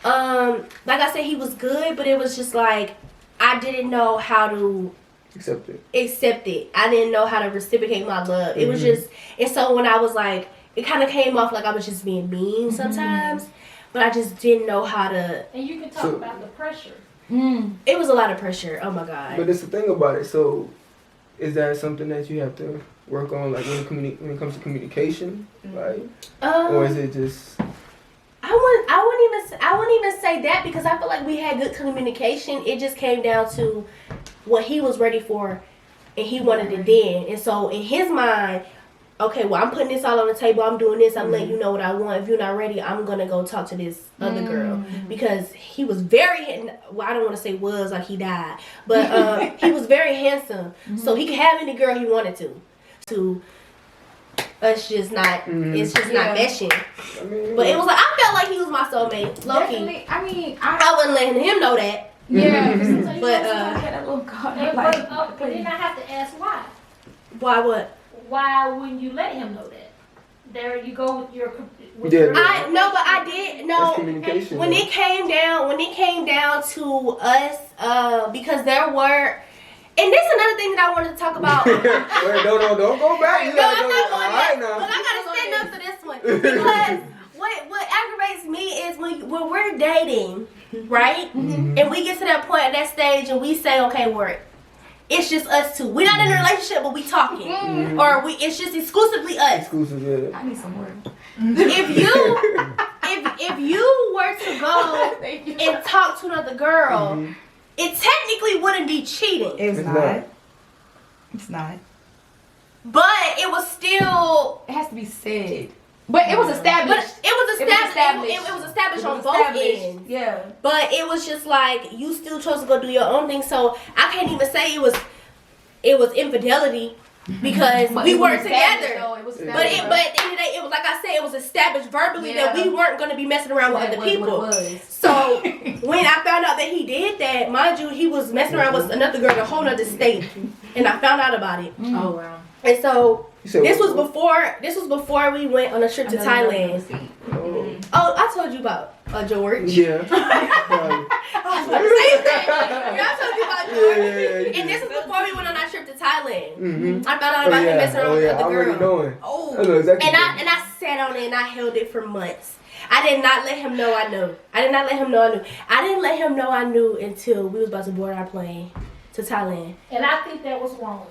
like I said, he was good, but it was just like, I didn't know how to accept it. I didn't know how to reciprocate my love. It was just, and so when I was like, it kind of came off like I was just being mean sometimes. But I just didn't know how to. And you can talk about the pressure. It was a lot of pressure. Oh my God. But that's the thing about it. So, is that something that you have to work on, like when it comes to communication, right? Or is it just? I wouldn't even say that because I feel like we had good communication. It just came down to what he was ready for, and he wanted it then. And so in his mind, okay, well, I'm putting this all on the table. I'm doing this. I'm letting you know what I want. If you're not ready, I'm going to go talk to this other girl. Because he was very, well, I don't want to say was like he died. But he was very handsome. So he could have any girl he wanted to. Us just not, it's just not meshing. I mean, but it was like, I felt like he was my soulmate. Low-key. I mean, I wasn't letting him know that. Yeah. But then I have to ask why. Why what? Why wouldn't you let him know that? There you go with your. I no, but I did no. That's communication. When it came down to us, because there were, and this is another thing that I wanted to talk about. Wait, don't go back. I'm not going back. But I gotta stand up for this one because what aggravates me is when we're dating, right? And we get to that point at that stage and we say, okay, it's just us two. We're not in a relationship, but we talking, or it's just exclusively us. Exclusive, yeah. I need some work. If you were to go and talk to another girl, it technically wouldn't be cheating. It's not. It's not. But it was still. It has to be said. But it was established. But it was established on both ends. Yeah. But it was just like you still chose to go do your own thing. So I can't even say it was infidelity because we weren't together. But at the end of the day, it was like I said, it was established verbally that we weren't going to be messing around with other people. So when I found out that he did that, mind you, he was messing around with another girl in a whole other state, and I found out about it. Oh wow! And so this was before we went on a trip to Thailand. Oh, I told you about George. Yeah. I told you about George. And this is before we went on our trip to Thailand. Mm-hmm. I found out about him messing around with the I'm girl. I know exactly. And I sat on it and I held it for months. I did not let him know I knew. I did not let him know I knew. I didn't let him know I knew until we was about to board our plane to Thailand. And I think that was wrong.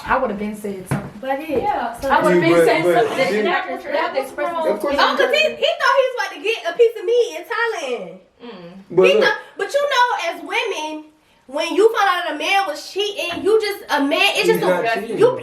I would have been said something. But I did. Yeah, so I would have been saying something that was wrong. Of course. Oh, because he thought he was about to get a piece of me in Thailand. But you know, as women, when you find out that a man was cheating, you just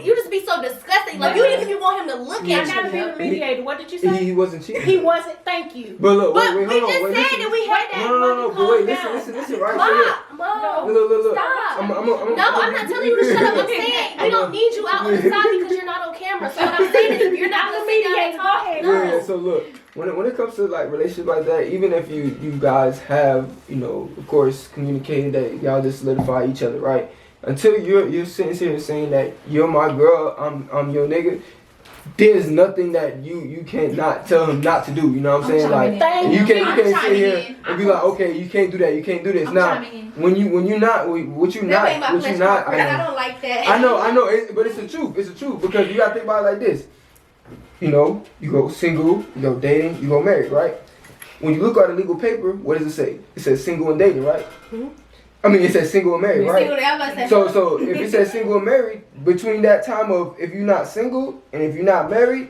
you just be so disgusting. Like you didn't even want him to look at I gotta be you. the mediator. What did you say? He wasn't cheating. He wasn't. Thank you. But look, But wait, we hold just on. said that we had that. No, but wait, listen, right? Mom, Look. stop. I'm not telling you to shut up. I'm saying we don't need you out on the side because you're not on camera. So what I'm saying is if you're not the mediator, go ahead. Yeah, so look, when it comes to like relationships like that, even if you guys have, of course, communicated that y'all just solidify each other, right? Until you're sitting here saying that you're my girl, I'm your nigga, there's nothing that you cannot tell him not to do. You know what I'm saying? Like you can't sit here and be like, okay, you can't do that, you can't do this. Now, when you not, I don't like that. I know, but it's the truth. It's the truth because you gotta think about it like this. You go single, you go dating, you go married, right? When you look at the legal paper, what does it say? It says single and dating, right? Mm-hmm. I mean, it says single and married, right? So if it says single and married, between that time of if you're not single and if you're not married,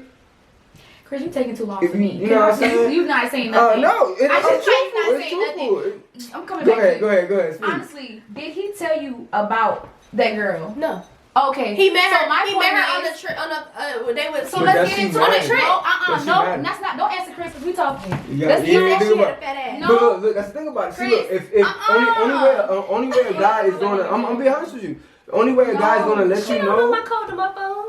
Chris, you taking too long for me. You know what I'm saying? You're not saying nothing. No, it's truthful. I'm coming back. Go ahead. Speak. Honestly, did he tell you about that girl? No. Okay. He met her. He met her on the trip. They were. So let's get into on the the trip. No, that's not. Don't answer Chris. We talking. Let's get into it. No. Look. That's the thing about it. See, look. If only way a guy is gonna. I'm be honest with you. The only way a guy is gonna let you know.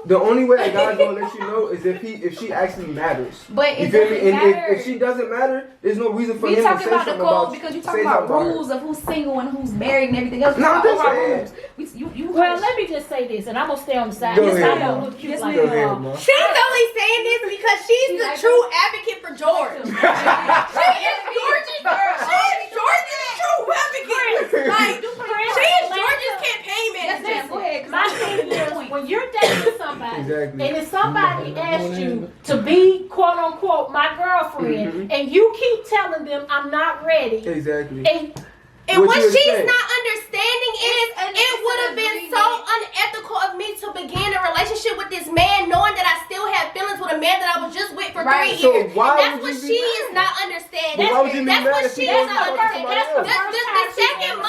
The only way a guy is gonna let you know is if she actually matters. But it doesn't matter. If she doesn't matter, there's no reason for him to say something about. We talking about the code because you talking about rules of who's single and who's married and everything else. No, that's Well, let me just say this, and I'm gonna stay on the side. Go ahead, I don't look cute like Go ahead, Ma. She's only saying this because she's the true advocate for George. She is George's true advocate. Like she is George's campaign manager. Go ahead. My thing is, when you're dating somebody, and if somebody asks you to be quote unquote my girlfriend, and you keep telling them I'm not ready, exactly. And what she's not understanding is it would have been so unethical of me to begin a relationship with this man knowing that I still have feelings with a man that I was just with for 3 years. So and that's what she is not understanding. Why would you be mad what if she you is don't not talk to somebody else? The second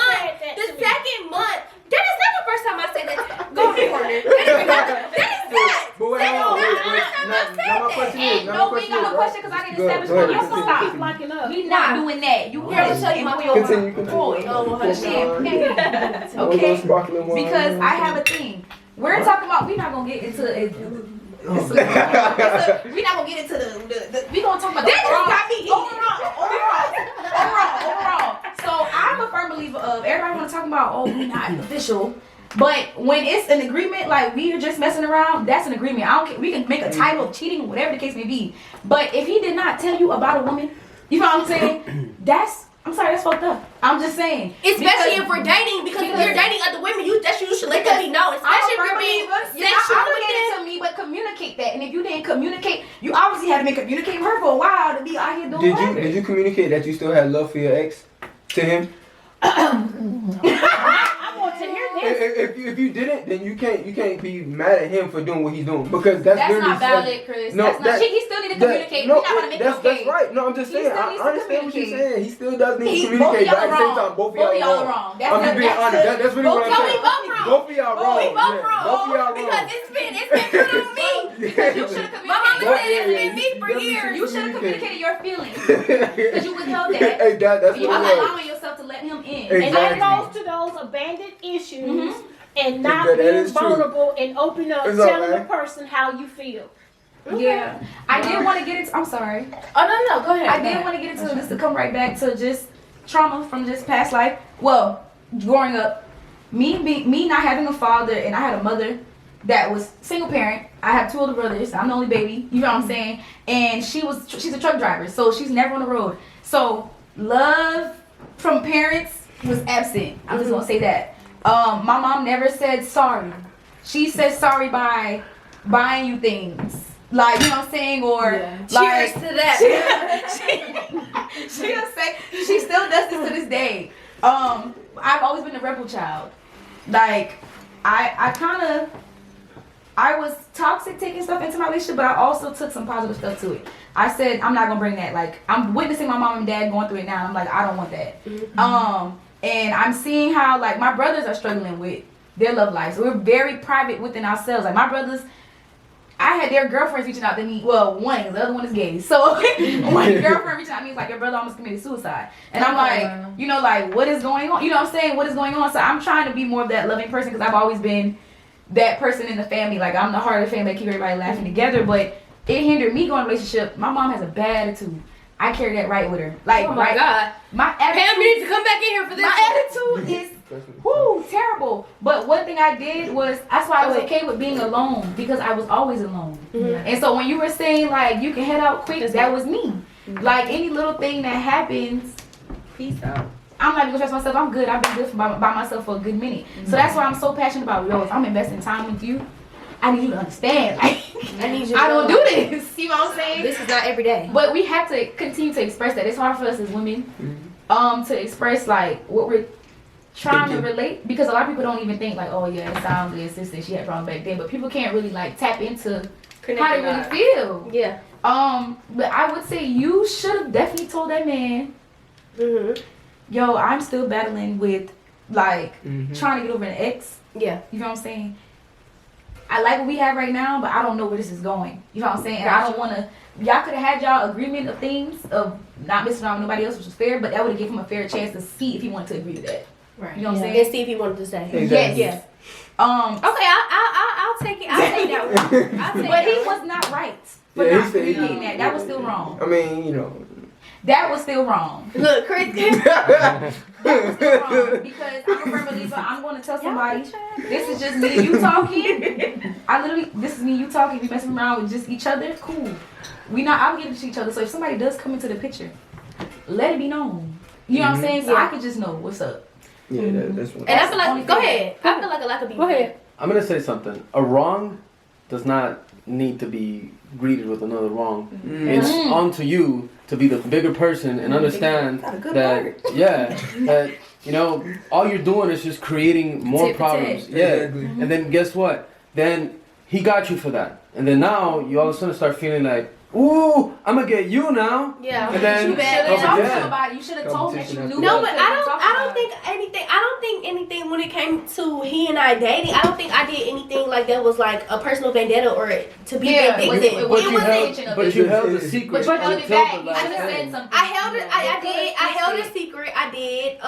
month, that is not the first time I said that. Go record it. That is not. But wait, now my question is. No, we ain't got no question because I didn't establish one. I'm gonna stop liking up. We not doing that. You hear me tell you my Continue. Okay. Because I have a thing. We're talking about. We're not gonna get into it. We're not gonna get into the we gonna talk about the overall. So I'm a firm believer of everybody wanna talk about we're not official. But when it's an agreement, like we are just messing around, that's an agreement. I don't care. We can make a title of cheating, whatever the case may be. But if he did not tell you about a woman, you know what I'm saying? I'm sorry, that's fucked up. I'm just saying. Especially if we're dating, because if you're dating other women, you should let them be known. Especially if you're being sexual with them. To me, but communicate that. And if you didn't communicate, you obviously had to communicate with her for a while to be out here doing that. Did you communicate that you still had love for your ex to him? I want to hear this. If you didn't, then you can't be mad at him for doing what he's doing because that's not valid, Chris. No, he still need to communicate. We're not gonna make that's right. No, I'm just saying. I understand what you're saying. He still does need to communicate, but at the same time, both of y'all are wrong. I'm just being honest. That's really what I'm saying. Both of y'all wrong. We both wrong. Because it's been put on me. Because you should have communicated. My mama said it's been me for years. You should have communicated your feelings because you withheld that. Hey, that's you're what it was. allowing yourself to let him in. Exactly. And that goes to those abandoned issues and not That being is true. vulnerable and open up, It's all telling the right. person how you feel. Yeah, I did want to get into. I'm sorry. Oh no, go ahead. I did want to get into just to come right back to just trauma from just past life. Well, growing up, me not having a father, and I had a mother that was single parent. I have 2 older brothers. I'm the only baby. You know what I'm saying? And she's a truck driver, so she's never on the road. So love from parents was absent. I'm just gonna say that. My mom never said sorry. She said sorry by buying you things. Like, you know what I'm saying? Or like, cheers to that. she'll say, she still does this to this day. I've always been a rebel child. Like, I was toxic taking stuff into my relationship, but I also took some positive stuff to it. I said, I'm not gonna bring that. Like, I'm witnessing my mom and dad going through it now, and I'm like, I don't want that. And I'm seeing how, like, my brothers are struggling with their love lives. We're very private within ourselves. Like, my brothers, I had their girlfriends reaching out to me. Well, one, the other one is gay. So one girlfriend reaching out to me was like, your brother almost committed suicide. And I'm like, you know, like, what is going on? You know what I'm saying? What is going on? So I'm trying to be more of that loving person because I've always been that person in the family. Like, I'm the heart of the family that keep everybody laughing together. But it hindered me going to a relationship. My mom has a bad attitude. I carry that right with her. Like, Oh my God. My attitude, Pam needs to come back in here for this. my attitude is terrible. But one thing I did was, that's why I was okay with being alone, because I was always alone. And so when you were saying, like, you can head out quick, that was me. Like, any little thing that happens, peace out. I'm not even gonna stress myself. I'm good. I've been good by myself for a good minute. So that's why I'm so passionate about, yo, if I'm investing time with you, I need you to understand. Like, I don't do this. You know what I'm saying? This is not every day. But we have to continue to express that. It's hard for us as women to express, like, what we're trying to relate, because a lot of people don't even think, like, oh yeah, it sounds good, sister, she had problems back then, but people can't really, like, tap into how they really feel. Yeah. But I would say you should have definitely told that man, yo, I'm still battling with, like, trying to get over an ex. Yeah. You know what I'm saying? I like what we have right now, but I don't know where this is going. You know what I'm saying? And I don't want to. Y'all could have had y'all agreement of things of not messing around with nobody else, which was fair, but that would have given him a fair chance to see if he wanted to agree to that. Right. You know what I'm saying? And see if he wanted to stay. Yes. Yes. Okay, I'll take it. I'll take that one. I'll take but he that one. was not right for Yeah, not communicating that. That was still wrong. I mean, you know. That was still wrong. Look, Chris. That was still wrong, because I'm a firm believer. I'm going to tell somebody, this is just me and you talking. This is me and you talking. We messing around with just each other. Cool. We not obligated to each other. So if somebody does come into the picture, let it be known. You know what I'm saying? So I can just know what's up. Yeah, that's one. And I feel like, go ahead. I feel like a lot of people. Go ahead. I'm gonna say something. A wrong does not need to be greeted with another wrong. It's on to you to be the bigger person and understand that you know, all you're doing is just creating more problems. Yeah. And then guess what? Then he got you for that. And then now you all of a sudden start feeling like, ooh, I'm gonna get you now. Yeah. You And then should have talked to him about it. You should have told him that you knew. No, but I don't think anything when it came to he and I dating, I don't think I did anything like that was like a personal vendetta or to be vindictive. But you held the secret. But you held it until back. the You last should have day. said something. I held it. I held a secret. I did.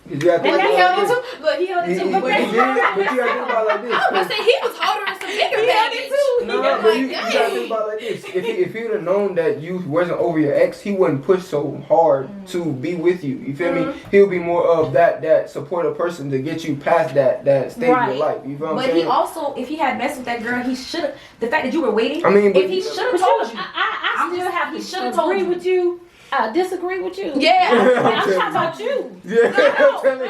You have to And think he about held it like too. Look, he held it this. too. But you gotta think about like this. I was gonna say he was holding some bigger baggage. No, but you gotta think about like this. If he would have known that you wasn't over your ex, he wouldn't push so hard to be with you. You feel me? He'll be more of that supportive person to get you past that stage of your life. You feel what I'm saying? But he also, if he had messed with that girl, he should have. The fact that you were waiting, I mean, but if he should have told you, I still have he to should have told agree you. with you. Disagree with you. Yeah. I'm talking about you. Yeah, No, I know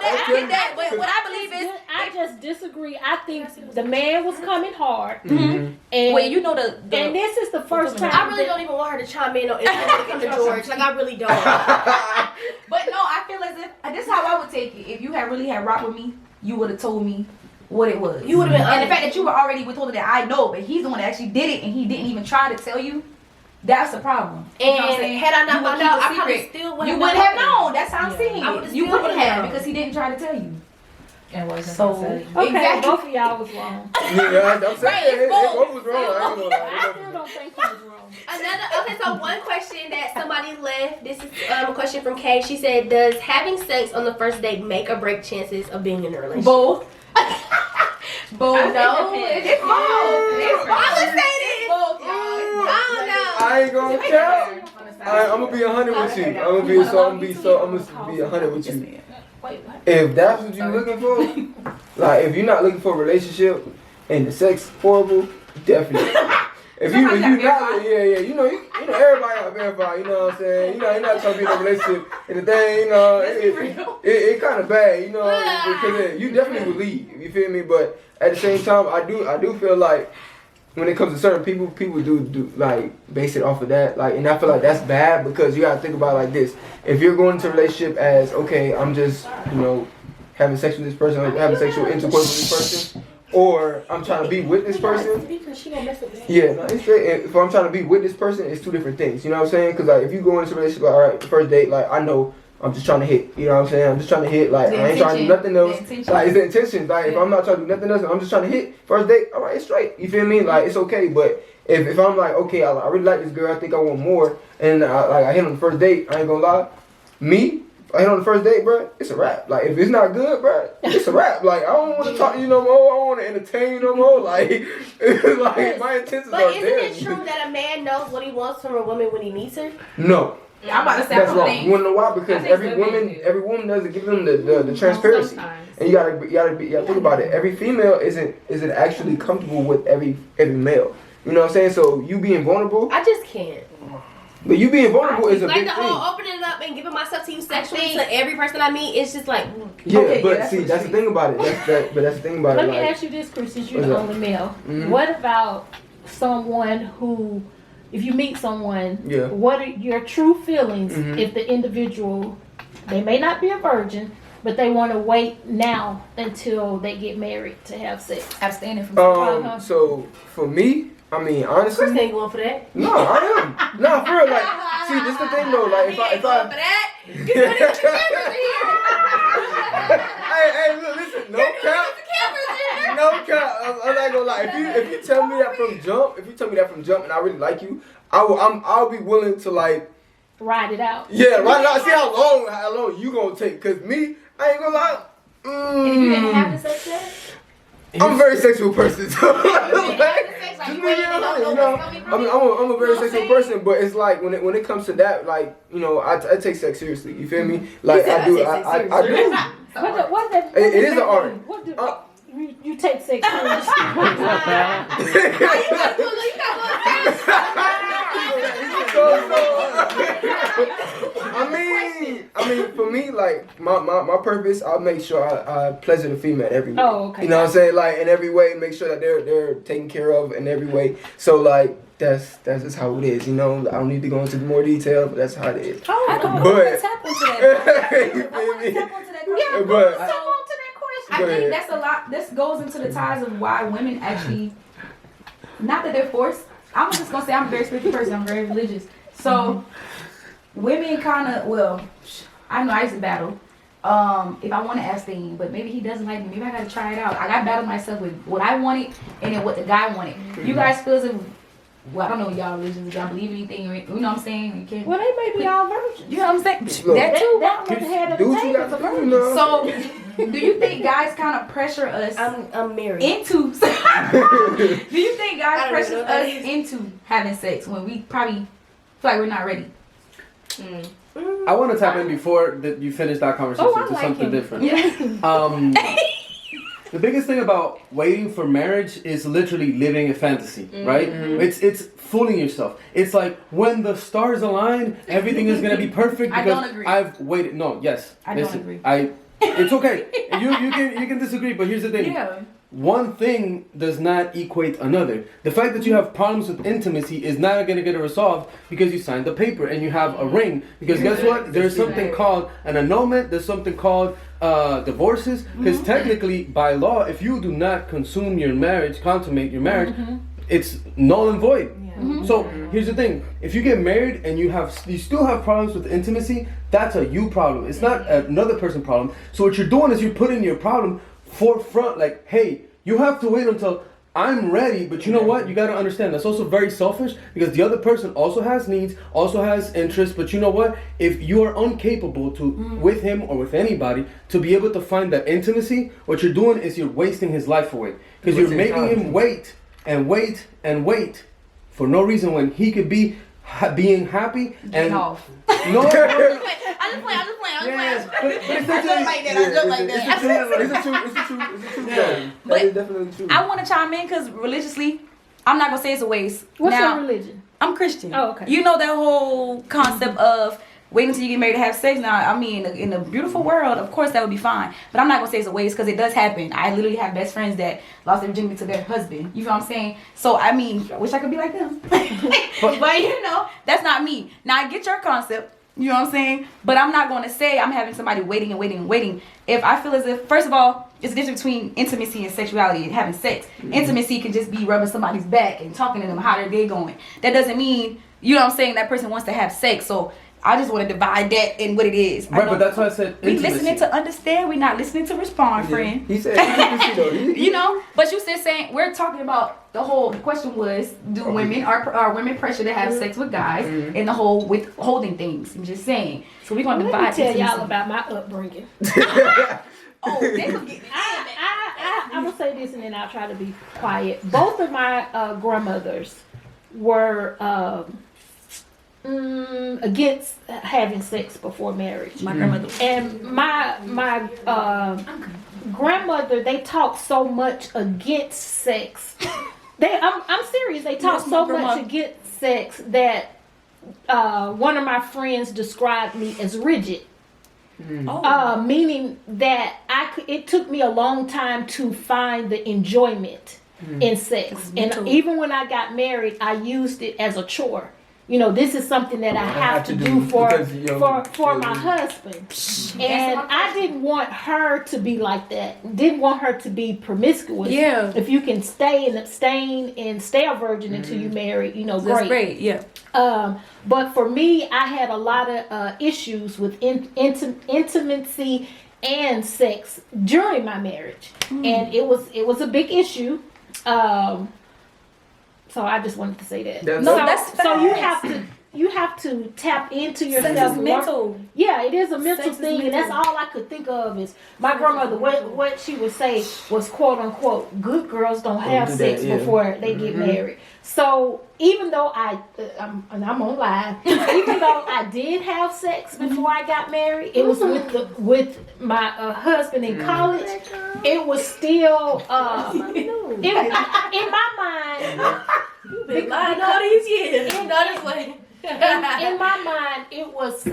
that. I get that. But what I believe is, I just disagree. I think the man was coming hard. and And you know the and this is the first time. I really don't even want her to chime in on when it comes to George. Like I really don't. But no, I feel as if this is how I would take it. If you had really had rock with me, you would have told me what it was. You would have been. And the fact that you were already withholding that, I know, but he's the one that actually did it, and he didn't even try to tell you. That's the problem. You know what I'm And saying? had I not You would found keep out, a I probably secret. still would You have. wouldn't have known. That's how I'm Yeah. saying I would've it. still You wouldn't would've have known. because he didn't try to tell you. And wasn't So Okay, exactly. both of y'all was wrong. Yeah, I'm saying Right, it's it both. both was wrong. I ain't gonna I lie. still don't think he was wrong. Another Okay, so one question that somebody left. This is a question from Kay. She said, "Does having sex on the first date make or break chances of being in a relationship?" Both. Both. No. It's both. I would say this. Both, y'all. I don't know. I ain't gonna tell. I'm gonna be 100 with you. I'm gonna be 100 with you. If that's what you're looking for, like if you're not looking for a relationship and the sex horrible, definitely. If you not, you know everybody got verify. You know what I'm saying? You know you're not trying to be in a relationship and the thing, you know, it kind of bad, you know, because you definitely would leave. You feel me? But at the same time, I do feel like when it comes to certain people do like base it off of that, like, and I feel like that's bad because you gotta think about it like this. If you're going into a relationship as, okay, I'm just, you know, having sex with this person, or having sexual intercourse with this person, or I'm trying to be with this person. Yeah, no, it's straight. If I'm trying to be with this person, it's two different things. You know what I'm saying? Because like if you go into a relationship, like, all right, first date, like I know I'm just trying to hit. You know what I'm saying? I'm just trying to hit. Like I ain't trying to do nothing else. Like it's the intention. Like if I'm not trying to do nothing else, I'm just trying to hit. First date, all right, it's straight. You feel me? Like it's okay. But if I'm like, okay, I really like this girl, I think I want more, and I hit on the first date, I ain't gonna lie, I hit on the first date, bro, it's a wrap. Like, if it's not good, bro, it's a wrap. Like, I don't want to talk to you no more. I don't want to entertain you no more. Like, like my intentions are But there. isn't it true that a man knows what he wants from a woman when he meets her? No. I'm about to say that's wrong. You wanna know why? Because every woman doesn't give them the transparency. And you gotta think about it. Every female isn't actually comfortable with every male. You know what I'm saying? So you being vulnerable. I just can't. But you being vulnerable is a like big the thing. whole opening it up and giving myself to you sexually to every person I meet. It's just like yeah, okay, but yeah, see, that's the thing about it. But that's the thing about Let it. me Like, ask you this, Chris, since you're the only male. Mm-hmm. What about someone who, if you meet someone, what are your true feelings if the individual, they may not be a virgin, but they want to wait now until they get married to have sex? Abstaining from so for me, I mean, honestly, Chris ain't going for that. No, I am. No, for real. Like, see, this is the thing though. Like, if I for that, you put it the cameras in here. hey, look, listen, no cap. No cap. I'm not gonna lie. If you tell me that from jump, and I really like you, I'll be willing to like ride it out. Yeah, ride it out. See how long you gonna take? Cause me, I ain't gonna lie. And if you didn't have the sex yet? I'm a very sexual person. So I'm a very sexual person, but it's like when it comes to that, like, you know, I take sex seriously. You feel me? Like I do. It is an art. You take sex seriously. I mean, for me, like my purpose, I'll make sure I pleasure the female every way. Oh, okay. You know what I'm saying? Like in every way, make sure that they're taken care of in every way. So like that's just how it is. You know, I don't need to go into more detail, but that's how it is. Oh, I want to tap into that. You feel me? Yeah, but I think that's a lot. This goes into the ties of why women actually, not that they're forced. I'm just gonna say I'm a very spiritual person. I'm very religious. So women kind of, well, I know I used to battle. If I want to abstain, but maybe he doesn't like me. Maybe I gotta try it out. I gotta battle myself with what I wanted and then what the guy wanted. You guys feel as if, well, I don't know y'all religions, if y'all believe anything, or you know what I'm saying? You can't. Well, they may be all virgins. You know what I'm saying? Look, That too. That was the head of the table is a virgin. So, do you think guys kind of pressure us? I'm married. Into. Do you think guys pressure us is. into having sex when we probably feel like we're not ready? I want to tap in before that you finish that conversation to like something him. different. Yeah. The biggest thing about waiting for marriage is literally living a fantasy, right? It's fooling yourself. It's like when the stars align, everything is gonna be perfect. I Because don't agree. I've waited. No, yes. I listen, don't agree. It's okay. You can disagree, but here's the thing. Yeah. One thing does not equate another. The fact that you have problems with intimacy is not going to get resolved because you signed the paper and you have a ring. Because guess what? There's something called an annulment. There's something called divorces. Because technically, by law, if you do not consummate your marriage, it's null and void. So here's the thing: if you get married and you still have problems with intimacy, that's a you problem. It's not another person problem. So what you're doing is you're putting your problem forefront, like, hey, you have to wait until I'm ready, but you know what? You got to understand that's also very selfish because the other person also has needs, also has interests. But you know what? If you are incapable to, with him or with anybody, to be able to find that intimacy, what you're doing is you're wasting his life away because you're making him wait and wait and wait for no reason when he could be being happy and off. No, I'm just playing. it's I joke like that. It's the truth. That But is definitely true. I want to chime in because religiously, I'm not gonna say it's a waste. What's now, your religion? I'm Christian. Oh, okay. You know that whole concept of waiting until you get married to have sex. Now, I mean, in a beautiful world, of course that would be fine. But I'm not gonna say it's a waste because it does happen. I literally have best friends that lost their virginity to their husband. You know what I'm saying? So I mean, I wish I could be like them. But you know, that's not me. Now I get your concept. You know what I'm saying? But I'm not gonna say I'm having somebody waiting and waiting and waiting. If I feel as if, first of all, it's a difference between intimacy and sexuality and having sex. Intimacy can just be rubbing somebody's back and talking to them how their day going. That doesn't mean, you know what I'm saying, that person wants to have sex. So I just want to divide that in what it is. Right, but that's why I said we intimacy. listening to understand. We not listening to respond, friend. He said intimacy though. You know, but you still saying we're talking about the question was, do women are women pressure to have sex with guys and the whole withholding things? I'm just saying. So we're gonna divide. Let me tell y'all about my upbringing. Oh, they could get. I'm gonna say this and then I'll try to be quiet. Both of my grandmothers were against having sex before marriage. My grandmother and my grandmother, they talk so much against sex. I'm serious. They talk so much against sex that one of my friends described me as rigid. Meaning that it took me a long time to find the enjoyment in sex. And even when I got married, I used it as a chore. You know, this is something that I have to do for my husband. And I didn't want her to be like that. Didn't want her to be promiscuous. Yeah. If you can stay and abstain and stay a virgin until you marry, you know, That's great. Yeah. But for me, I had a lot of issues with intimacy and sex during my marriage. And it was a big issue. So I just wanted to say that. So you have to tap into yourself. Sex is mental. Yeah, it is a mental thing, and that's all I could think of is my grandmother. What she would say was, "quote unquote," good girls don't have sex before they get married. So even though I'm on live, even though I did have sex before I got married, it was with my husband in college. It was still in my mind. Been lying all these years. In my mind, it was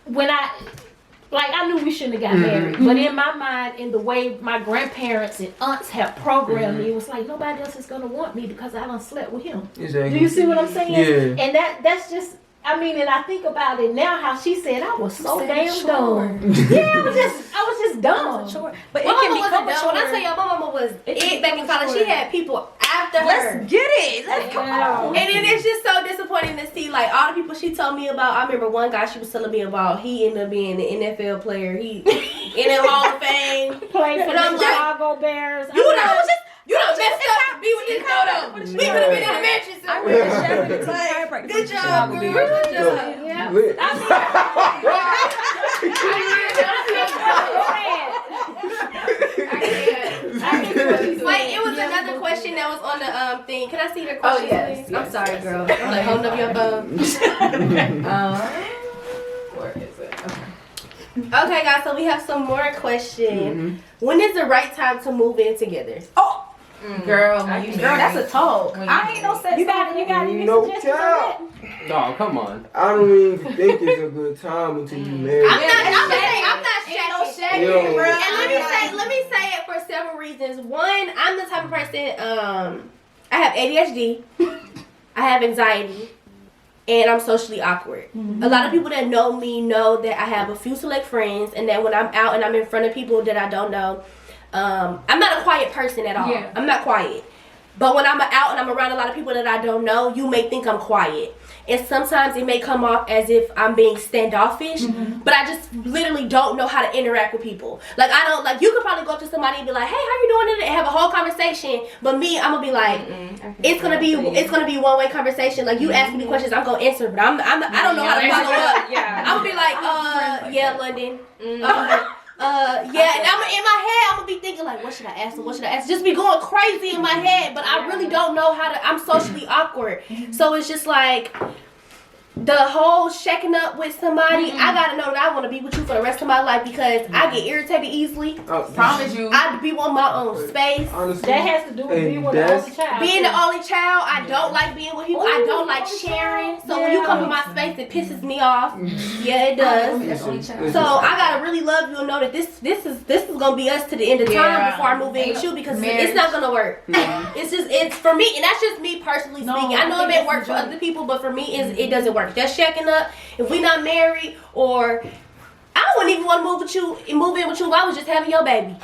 when I knew we shouldn't have got married, but in my mind, in the way my grandparents and aunts have programmed me, it was like nobody else is gonna want me because I done slept with him. Exactly. Do you see what I'm saying? Yeah. And that's just. I mean, and I think about it now. How she said I was so damn dumb. Yeah, I was just dumb. But My it can mama become wasn't dumb. When I tell y'all, my mama was it back in college. She had people after her. Let's get it. Let's go. Yeah. And then it's just so disappointing to see, like, all the people she told me about. I remember one guy she was telling me about. He ended up being an NFL player. He in the Hall of Fame. Played for the I'm like, Chicago Bears. You done messed up to be with this photo. We could have been in the matches. I read the chef with the chiropractor. Good job, girl. Good job. Yeah. Lit. Wait, it was another question that was on the thing. Can I see the question? yes. I'm sorry, girl. I'm like holding up your phone. Where is it? Okay, guys. So we have some more questions. When is the right time to move in together? Girl, that's a talk. I ain't no sex. You got any No suggestions on doubt. that? No, come on. I don't even think it's a good time until you marry. I'm not shacking. Yo. And let me say it for several reasons. One, I'm the type of person. I have ADHD. I have anxiety. And I'm socially awkward. A lot of people that know me know that I have a few select friends, and that when I'm out and I'm in front of people that I don't know, I'm not a quiet person at all. Yeah. I'm not quiet. But when I'm out and I'm around a lot of people that I don't know, you may think I'm quiet. And sometimes it may come off as if I'm being standoffish, but I just literally don't know how to interact with people. Like, I don't, like, you could probably go up to somebody and be like, hey, how you doing today? And have a whole conversation. But me, I'm gonna be like, it's gonna be one-way conversation. Like, you ask me the questions, I'm gonna answer, but I don't know how to follow up. I'm gonna be like, yeah, London. Yeah, and I'm in my head, I'm gonna be thinking like, what should I ask them? What should I ask? Just be going crazy in my head, but I really don't know how to. I'm socially awkward, so it's just like the whole shaking up with somebody. I gotta know that I want to be with you for the rest of my life because I get irritated easily. Promise you, I be want my own space. Honestly, that has to do with being the only child. Being the only child, I don't like being with people. I don't like sharing. So when you come to my space, it pisses me off. Yeah, it does. So I gotta really love you and know that this is gonna be us to the end of time before I move in with you because it's not gonna work. It's for me, and that's just me personally speaking. I know it may work for other people, but for me, it doesn't work. That's checking up. If we not married, or I wouldn't even want to move in with you if I was just having your baby.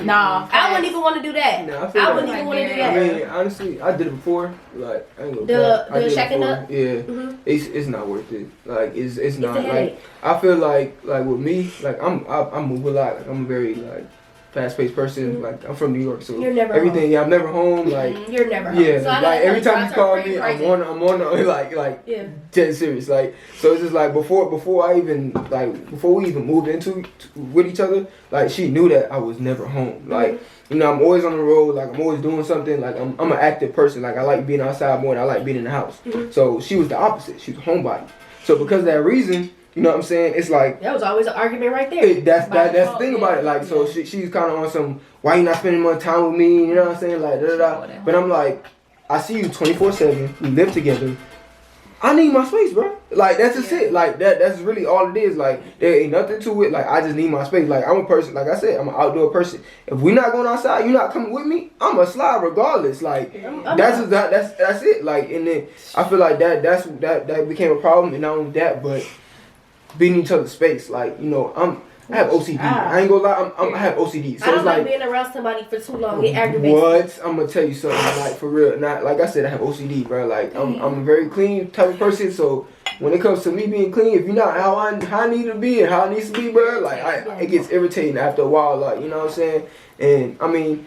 No, I wouldn't even want to do that. No, I wouldn't even want to do that. I mean, honestly, I did it before. Like, I ain't gonna the checking up. Yeah, it's not worth it. Like, it's not like I feel like with me, like I move a lot. Like, I'm a very like fast-paced person. Like, I'm from New York, so you're never everything. Home. Yeah, I'm never home. Like, you're never home. Yeah, so like every time you call me, I'm on like dead serious. Like, so it's just like before we even moved into with each other, like she knew that I was never home. Like, you know, I'm always on the road. Like, I'm always doing something. Like, I'm an active person. Like, I like being outside more than I like being in the house. So she was the opposite. She was a homebody. So because of that reason. You know what I'm saying? It's like that was always an argument right there. That's the thing about it. Like, so she's kind of on some, why you not spending more time with me? You know what I'm saying? Like, But I'm like, I see you 24/7. We live together. I need my space, bro. Like, that's just it. Like, that's really all it is. Like, there ain't nothing to it. Like, I just need my space. Like, I'm a person. Like I said, I'm an outdoor person. If we're not going outside, you're not coming with me. I'm gonna slide regardless. Like, that's it. Like, and then I feel like that became a problem, and not only that, but being in each other's space, like, you know, I have OCD. I ain't gonna lie, I have OCD. So I don't it's like being around somebody for too long. It aggravates. What? I'm gonna tell you something, like, for real. Not like I said, I have OCD, bro. Like, I'm a very clean type of person. So when it comes to me being clean, if you're not how I need to be and how I need to be, bro, like it gets irritating after a while. Like, you know what I'm saying? And I mean,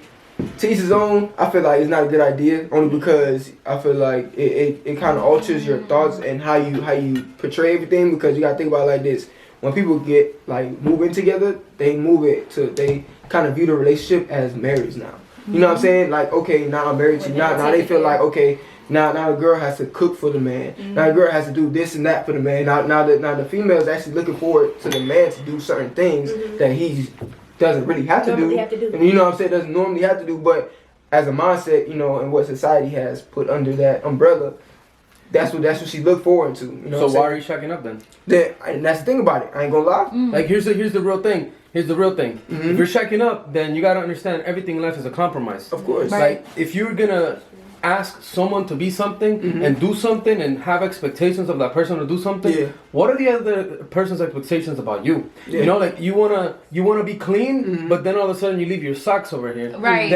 to each his own. I feel like it's not a good idea, only because I feel like it kind of alters your thoughts and how you portray everything. Because you gotta think about it like this: when people get like moving together, they kind of view the relationship as marriage now. You know what I'm saying? Like, okay, now I'm married to you. Now they feel like, okay, now the girl has to cook for the man. Now the girl has to do this and that for the man. Now the female is actually looking forward to the man to do certain things that he doesn't really have to do. And you know what I'm saying? Doesn't normally have to do. But as a mindset, you know, and what society has put under that umbrella, that's what she looked forward to. You know. So why are you checking up then? And that's the thing about it. I ain't gonna lie. Like, here's the real thing. Here's the real thing. If you're checking up, then you gotta understand everything in life is a compromise. Of course. Like, if you're gonna ask someone to be something and do something and have expectations of that person to do something, what are the other person's expectations about you? You know, like, you wanna be clean, but then all of a sudden you leave your socks over here. Right.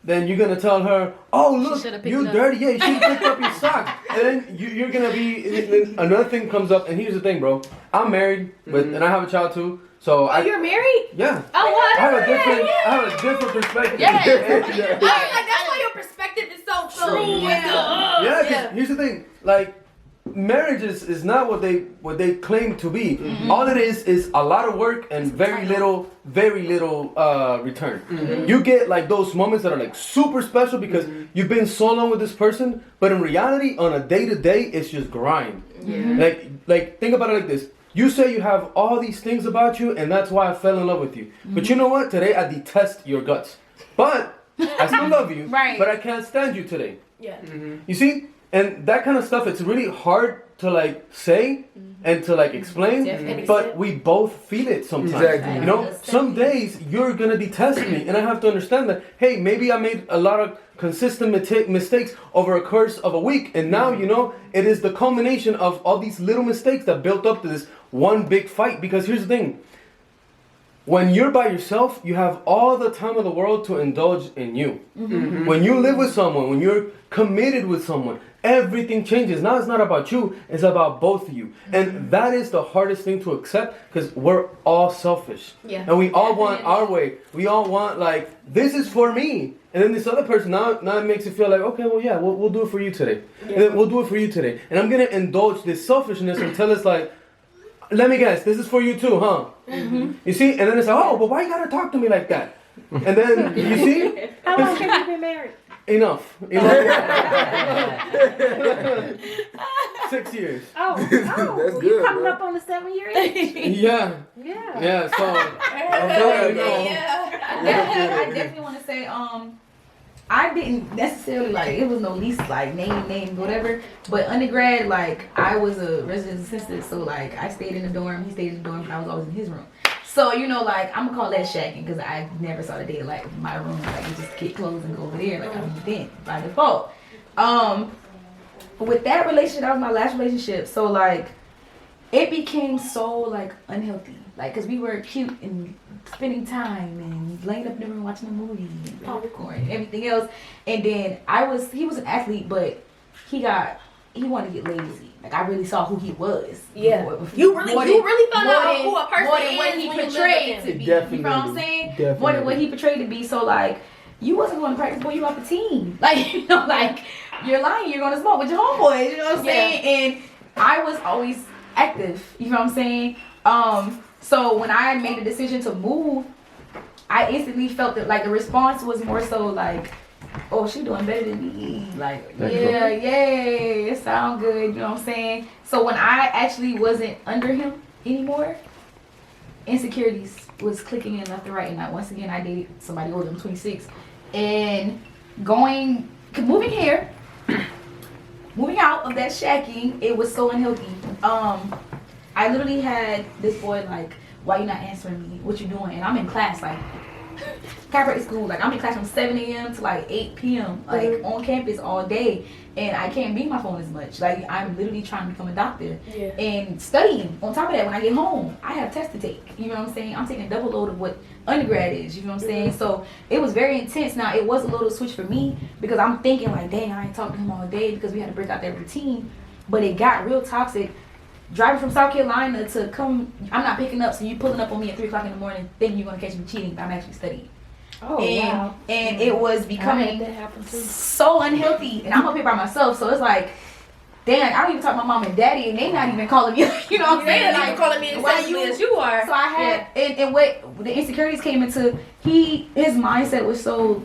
Then you're gonna tell her, oh look, you're dirty. Yeah, you should pick up your socks. And then you're gonna be. Another thing comes up, and here's the thing, bro. I'm married, and I have a child too. So you're married? Yeah. Oh, what? I have a different perspective. Yeah. Like, that's why your perspective is so true. Yeah. Here's the thing, like, marriage is not what they claim to be. All it is a lot of work and very little return. You get like those moments that are like super special because you've been so long with this person, but in reality, on a day-to-day, it's just grind. Like think about it like this. You say you have all these things about you, and that's why I fell in love with you. But you know what? Today I detest your guts. But I still love you. Right. But I can't stand you today. Yeah. You see? And that kind of stuff, it's really hard to like say and to like explain, but we both feel it sometimes. Exactly. You know, some days you're gonna detest me, and I have to understand that. Hey, maybe I made a lot of consistent mistakes over a course of a week, and now you know it is the culmination of all these little mistakes that built up to this one big fight. Because here's the thing: when you're by yourself, you have all the time of the world to indulge in you. Mm-hmm. When you live with someone, when you're committed with someone, everything changes. Now it's not about you, it's about both of you. And that is the hardest thing to accept because we're all selfish. Yeah. And we all want our way. We all want, like, this is for me. And then this other person, now it makes it feel like, okay, well, yeah, we'll do it for you today. Yeah. And then we'll do it for you today. And I'm going to indulge this selfishness until it's like, let me guess, this is for you too, huh? Mm-hmm. You see? And then it's like, oh, but why you got to talk to me like that? And then, you see? How long have you been married? Enough. 6 years. Oh, That's you good, coming bro. up on the 7-year age? Yeah. Yeah. Yeah, so. I definitely want to say, I didn't necessarily like, it was no least like name, whatever. But undergrad, like, I was a resident assistant, so like, I stayed in the dorm, he stayed in the dorm, but I was always in his room. So, you know, like, I'm gonna call that shacking because I never saw the day like my room, like, you just get clothes and go over there, like, I moved in by default. With that relationship, that was my last relationship, so like, it became so like unhealthy, like, cause we were cute and spending time and laying up in the room watching a movie and popcorn and everything else. And then he was an athlete, but he wanted to get lazy. Like, I really saw who he was. Yeah. Before, You really found out who a person more than is what he when you portrayed live to with be. Definitely. You know what I'm saying? Definitely. More than what he portrayed to be. So like, you wasn't going to practice, boy. You off the team. Like, you know, like, you're lying. You're going to smoke with your homeboys. You know what I'm saying? And I was always active. You know what I'm saying? So when I made the decision to move, I instantly felt that like the response was more so like, oh, she doing better than me. Like, yeah, yay, it sound good. You know what I'm saying? So when I actually wasn't under him anymore, insecurities was clicking in left and right. And once again, I dated somebody older than 26. And moving here, moving out of that shacking, it was so unhealthy. I literally had this boy like, why you not answering me? What you doing? And I'm in class, like, chiropractic school. Like, I'm in class from 7 a.m. to like 8 p.m. Like, on campus all day. And I can't be on my phone as much. Like, I'm literally trying to become a doctor. Yeah. And studying. On top of that, when I get home, I have tests to take. You know what I'm saying? I'm taking a double load of what undergrad is. You know what I'm saying? So, it was very intense. Now, it was a little switch for me because I'm thinking like, dang, I ain't talking to him all day because we had to break out that routine. But it got real toxic. Driving from South Carolina to come, I'm not picking up, so you pulling up on me at 3 o'clock in the morning thinking you're going to catch me cheating, but I'm actually studying. Oh, wow. And it was becoming that happen too. so unhealthy. And I'm up here by myself, so it's like, damn, I don't even talk to my mom and daddy, and they not even calling me, you know what I'm saying? They're not Like, even calling me as sexually as you are. So I had, and what the insecurities came into, his mindset was so,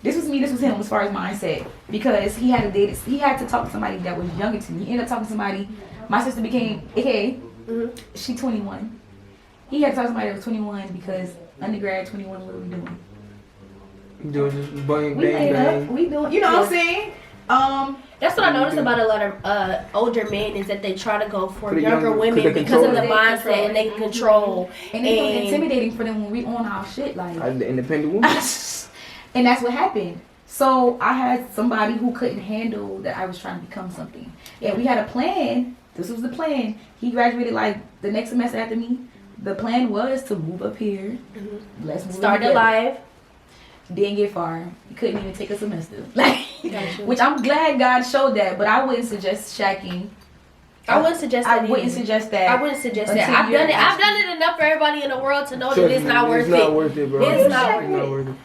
this was me, this was him as far as mindset. Because he had to talk to somebody that was younger to me. He ended up talking to somebody, my sister became, aka, she 21. He had to talk to somebody that was 21 because undergrad 21, what are we doing? Doing just bang, We bang, laid bang. up, we doing, you know what I'm saying? That's what I noticed about a lot of older men is that they try to go for the younger younger- women 'cause they because of the control. mindset and they can control. And it was intimidating for them when we on our shit, like. The independent woman. And that's what happened. So I had somebody who couldn't handle that I was trying to become something. And we had a plan. This was the plan. He graduated like the next semester after me. The plan was to move up here. Let's move Start a together. life. Didn't get far. He couldn't even take a semester. Like, which I'm glad God showed that, but I wouldn't suggest shacking. I wouldn't suggest that. I wouldn't suggest that. I wouldn't suggest that. Until I've you're done it. I've actually- done it enough for everybody in the world to know Trust that it's me, not worth It's not it. worth it, bro. It's not It's not worth it.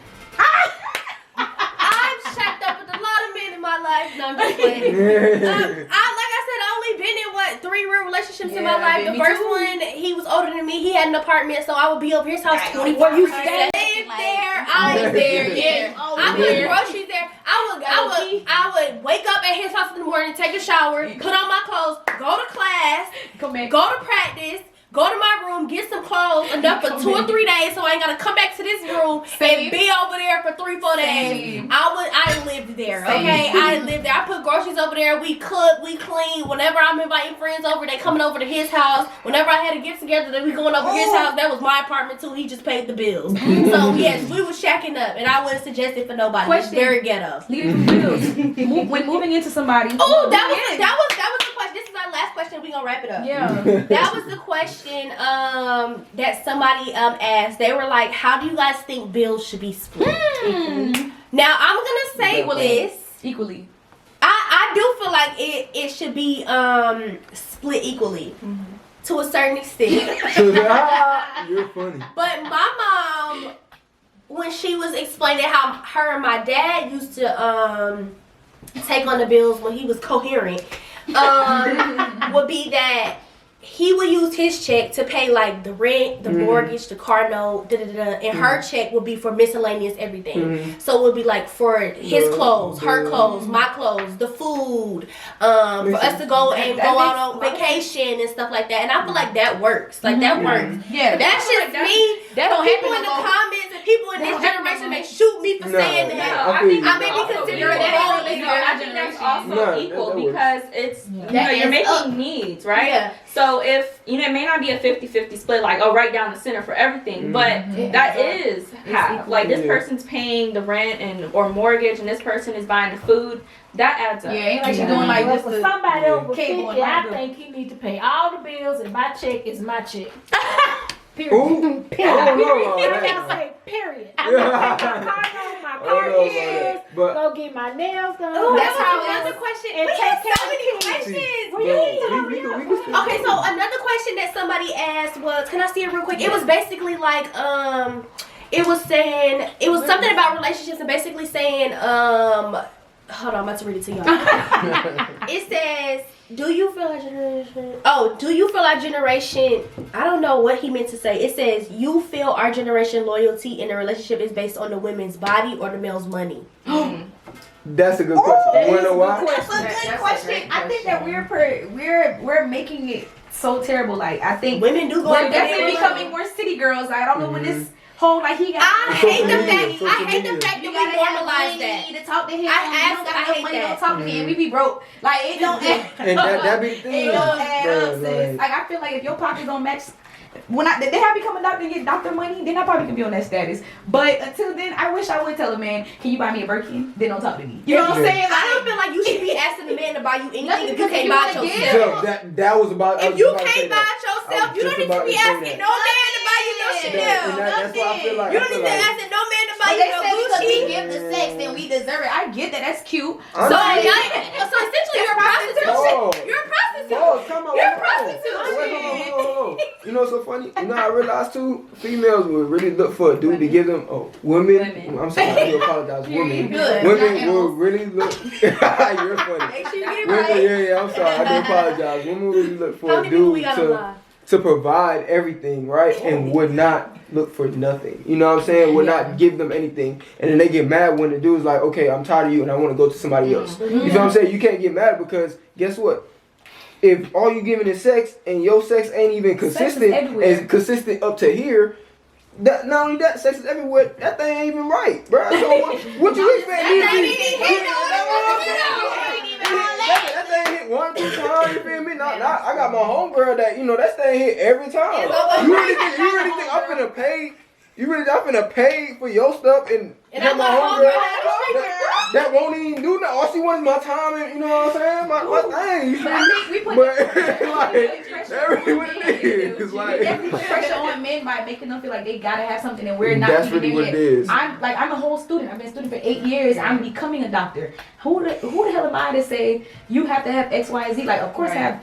I've shacked up with a lot of men in my life. No, I'm just playing. Like I said, I only been in 3 real relationships in my Yeah, life. baby, The first too. one, he was older than me. He had an apartment, so I would be over his house 24. You I stayed lived there. I lived there. Yeah, I put groceries there. I would wake up at his house in the morning, take a shower, put on my clothes, go to class, Come back. go to practice. Go to my room, get some clothes, enough for 2 or 3 days, so I ain't gotta come back to this room and be over there for 3-4 days. I lived there, okay? I lived there. I put groceries over there. We cook, we clean. Whenever I'm inviting friends over, they coming over to his house. Whenever I had a get together, then we going over to his house. That was my apartment too. He just paid the bills. So yes, we was shacking up, and I wouldn't suggest it for nobody. Question. It's very ghetto. Leading from bills. When moving into somebody. Oh, that was the question. This is our last question. We we gonna wrap it up. Yeah. That was the question that somebody asked. They were like, how do you guys think bills should be split? Now I'm gonna say this equally. I do feel like it should be split equally to a certain extent. You're funny. But my mom, when she was explaining how her and my dad used to take on the bills when he was coherent, would be that he would use his check to pay like the rent, the mortgage, the car note, and her check would be for miscellaneous everything. So it would be like for his clothes, her clothes, my clothes, the food, for us to go out on vacation and stuff like that. And I feel like that works. Like that works. Yeah. That's just me. That don't people happen in the no more. comments and people in this generation may shoot me for saying that. I may be considered that wrong. I think that's also equal that because it's you're making needs, right? Yeah. So if it may not be a 50-50 split, like right down the center for everything, but that is half. Like this person's paying the rent or mortgage, and this person is buying the food. That adds up. Yeah, ain't like she doing like But this. for somebody over 50, cable and I light bill. think he needs to pay all the bills, and my check is my check. Period. Ooh. Period. I don't know about Period. that. I say period. I'm gonna pay my car note, my car bills, But go get my nails done. Ooh, that's my how nails, another question. and We take have care so of many the kids. questions. we can still Okay, so another question that somebody asked was, can I see it real quick? It was basically like, it was something about relationships and basically saying, hold on, I'm about to read it to y'all. It says, do you feel our generation, I don't know what he meant to say. It says, you feel our generation loyalty in a relationship is based on the women's body or the male's money? That's a good question. You wanna know why? That's a good question. I think that we're making it so terrible. Like I think Women do go we're into definitely their becoming more city girls. I don't know when this whole like he got. I hate the fact Social that You we gotta normalize have that. money to talk to him. I hate money, that. don't talk to him. We be broke. Like it don't add And that be the It thing. don't add up, Bruh, sis. Like I feel like if your pockets don't match. When they have become a doctor and get doctor money, then I probably could be on that status. But until then, I wish I would tell a man, can you buy me a Birkin? Then don't talk to me. You know what I'm saying? I don't feel like you should be asking a man to buy you anything Nothing if you because can't you buy wanna it give. yourself. So that was about. If you can't buy it yourself, you don't need to be asking no man to buy you no Chanel. That's why I feel like. You don't need to ask no man to buy But you they no say because we Gucci. give the sex, then we deserve it. I get that. That's cute. So essentially, you're a prostitute. You're a prostitute. Oh, come on. You're a prostitute. Hold on. You know what's so funny? You know, I realized too, females would really look for a dude to give them. Oh, women. I'm sorry, I do apologize. Women. Good. Women will really look. You're funny. Make sure you get it Women, right. yeah, I'm sorry. I do apologize. Women really look for How a many people we dude got on live? to provide everything, right? And would not look for nothing. You know what I'm saying? Would not give them anything. And then they get mad when the dude's like, okay, I'm tired of you and I want to go to somebody else. You know what I'm saying? You can't get mad because guess what? If all you giving is sex and your sex ain't even consistent and consistent up to here, that not only that, sex is everywhere. That thing ain't even right, bro. So what you expect me to That thing hit 1-2 times. You feel me? Not, I got my homegirl that that thing hit every time. You really think I'm finna pay? I'm finna pay for your stuff and I'm my homegirl that won't even do nothing. All she wants is my time and you know what I'm saying? My thing. You feel me? We put But pressure that really what it is. We definitely put pressure on men by making them feel like they gotta have something and we're not. That's really what it is. I'm a whole student. I've been a student for 8 years. I'm becoming a doctor. Who the hell am I to say you have to have X, Y, and Z? Like, of course I have.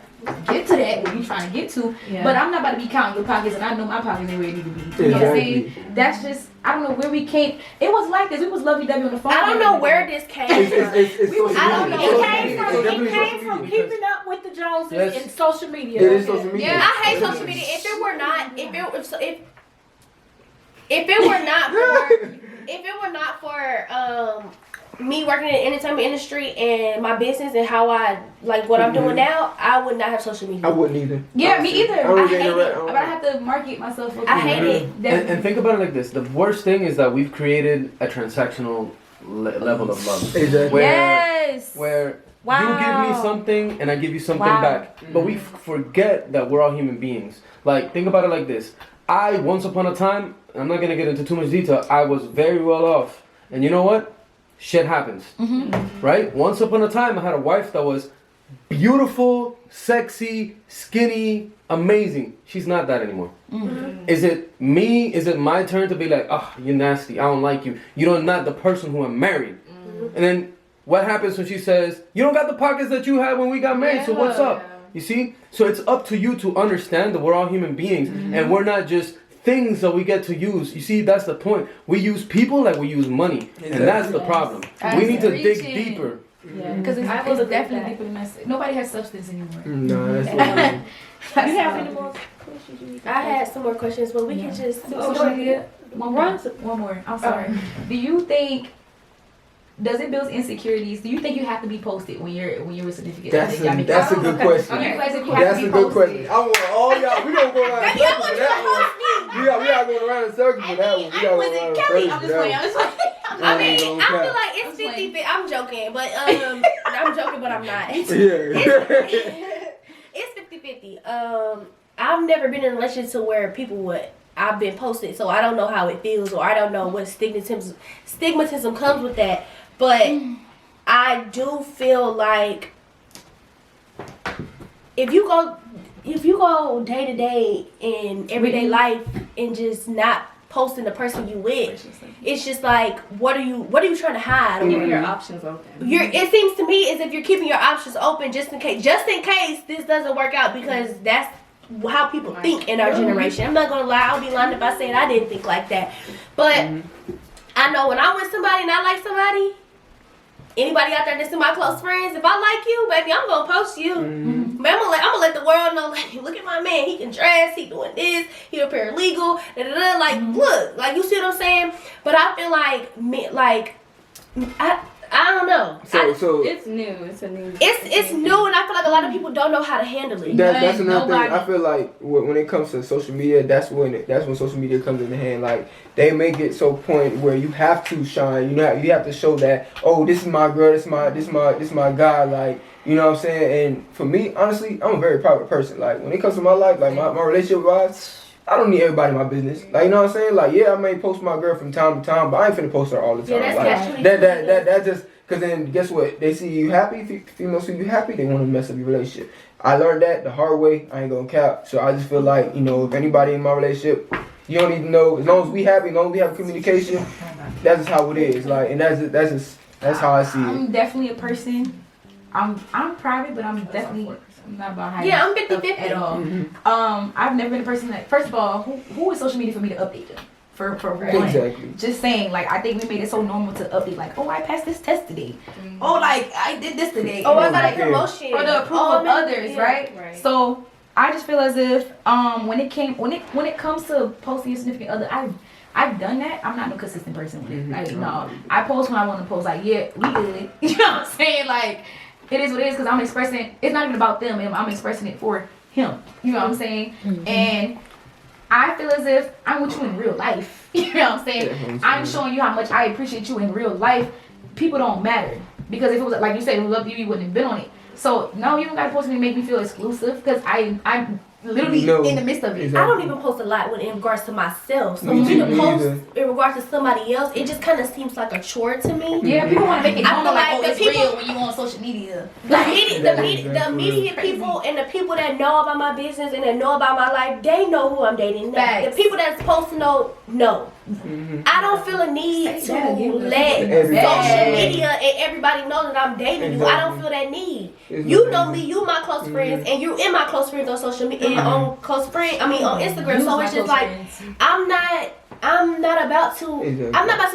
Get to that what you trying to get to, but I'm not about to be counting your pockets, and I know my pockets ain't where they need to be. You know what I'm saying? That's just I don't know where we came. It was like this. We was lovey-dovey on the phone. I don't know where this came from. It's social I don't know. media. It came from keeping up with the Joneses and social media. It is social media. Yeah, I hate social media. If it were not for me working in the entertainment industry and my business and how I like what I'm doing now, I would not have social media. I wouldn't either. Yeah, me either. I hate it. But I have to market myself. I hate it. And think about it like this: the worst thing is that we've created a transactional level of love. Exactly. Where you give me something and I give you something back, but we forget that we're all human beings. Like think about it like this: I once upon a time, I'm not gonna get into too much detail. I was very well off, and you know what? Shit happens, right? Once upon a time, I had a wife that was beautiful, sexy, skinny, amazing. She's not that anymore. Is it me? Is it my turn to be like, oh, you're nasty, I don't like you. You're not the person who I'm married. And then what happens when she says, you don't got the pockets that you had when we got married, so what's up? You see? So it's up to you to understand that we're all human beings and we're not just things that we get to use. You see, that's the point. We use people like we use money. And that's the problem. We need to dig deeper. Yeah, because it's definitely deeper than that. Nobody has substance anymore. No, that's what You have any more questions? I had some more questions, but we can just. One more. I'm sorry. Do you think? Does it build insecurities? Do you think you have to be posted when you're a certificate? That's a good question. That's a good question. I want all y'all. We don't go around in circles for that one. We are going around in circles for that one. We got going around in circles for that one. I mean, I feel like it's 50-50. I'm joking, but I'm joking, but I'm not. It's 50-50. I've never been in a relationship to where I've been posted, so I don't know how it feels, or I don't know what stigmatism comes with that. But I do feel like if you go day to day in everyday life and just not posting the person you with, it's just like, what are you trying to hide? Keeping your options open. It seems to me as if you're keeping your options open just in case this doesn't work out, because that's how people think in our generation. I'm not gonna lie, I'll be lying if I said I didn't think like that. But I know when I'm with somebody and I like somebody, anybody out there that's in my close friends, if I like you, baby, I'm gonna post you. But I'm gonna let the world know, like, look at my man, he can dress, he doing this, he a paralegal, like, look, like, you see what I'm saying? But I feel like I don't know. So it's new. It's a new. It's new, and I feel like a lot of people don't know how to handle it. That's another thing. I feel like when it comes to social media, that's when social media comes into hand. Like, they make it so point where you have to shine. You have to show that, oh, this is my girl, this is my guy. Like, you know what I'm saying? And for me, honestly, I'm a very private person. Like, when it comes to my life, like my relationship wise, I don't need everybody in my business. Like, you know what I'm saying? Like, yeah, I may post my girl from time to time, but I ain't finna post her all the time. Yeah, that just, cause then guess what? They see you happy, females see you happy, they want to mess up your relationship. I learned that the hard way. I ain't gonna cap. So I just feel like, if anybody in my relationship, you don't need to know. As long as we happy, as long as we have communication, that's just how it is. Like, and that's how I see it. I'm definitely a person. I'm private, but I'm definitely. I'm not about hiding. Yeah, I'm 50-50 at all. I've never been a person that, first of all, who is social media for me to update them? For one. Exactly. Just saying, like, I think we made it so normal to update, like, oh, I passed this test today. Oh, like, I did this today. Oh, I got a promotion. For the approval of others, right? So I just feel as if when it comes to posting your significant other, I've done that. I'm not a consistent person with it. Like, no, I post when I want to post. Like, yeah, we good. You know what I'm saying? Like, it is what it is, because I'm expressing, it's not even about them, I'm expressing it for him. You know what I'm saying? And I feel as if I'm with you in real life. You know what I'm saying? I'm showing you how much I appreciate you in real life. People don't matter. Because if it was, like you said, if it was up to you, you wouldn't have been on it. So, no, you don't got to post me to make me feel exclusive, because I'm literally in the midst of it. Exactly. I don't even post a lot in regards to myself. So you can post in regards to somebody else, it just kind of seems like a chore to me. Yeah, people want to make it normal, like, it's real when you on social media. The immediate people and the people that know about my business and that know about my life, they know who I'm dating. The people that's supposed to know. I don't feel a need to let social media and everybody know that I'm dating you. I don't feel that need. You know me, you my close friends, and you in my close friends on social media, and on Instagram. So it's just like, I'm not about to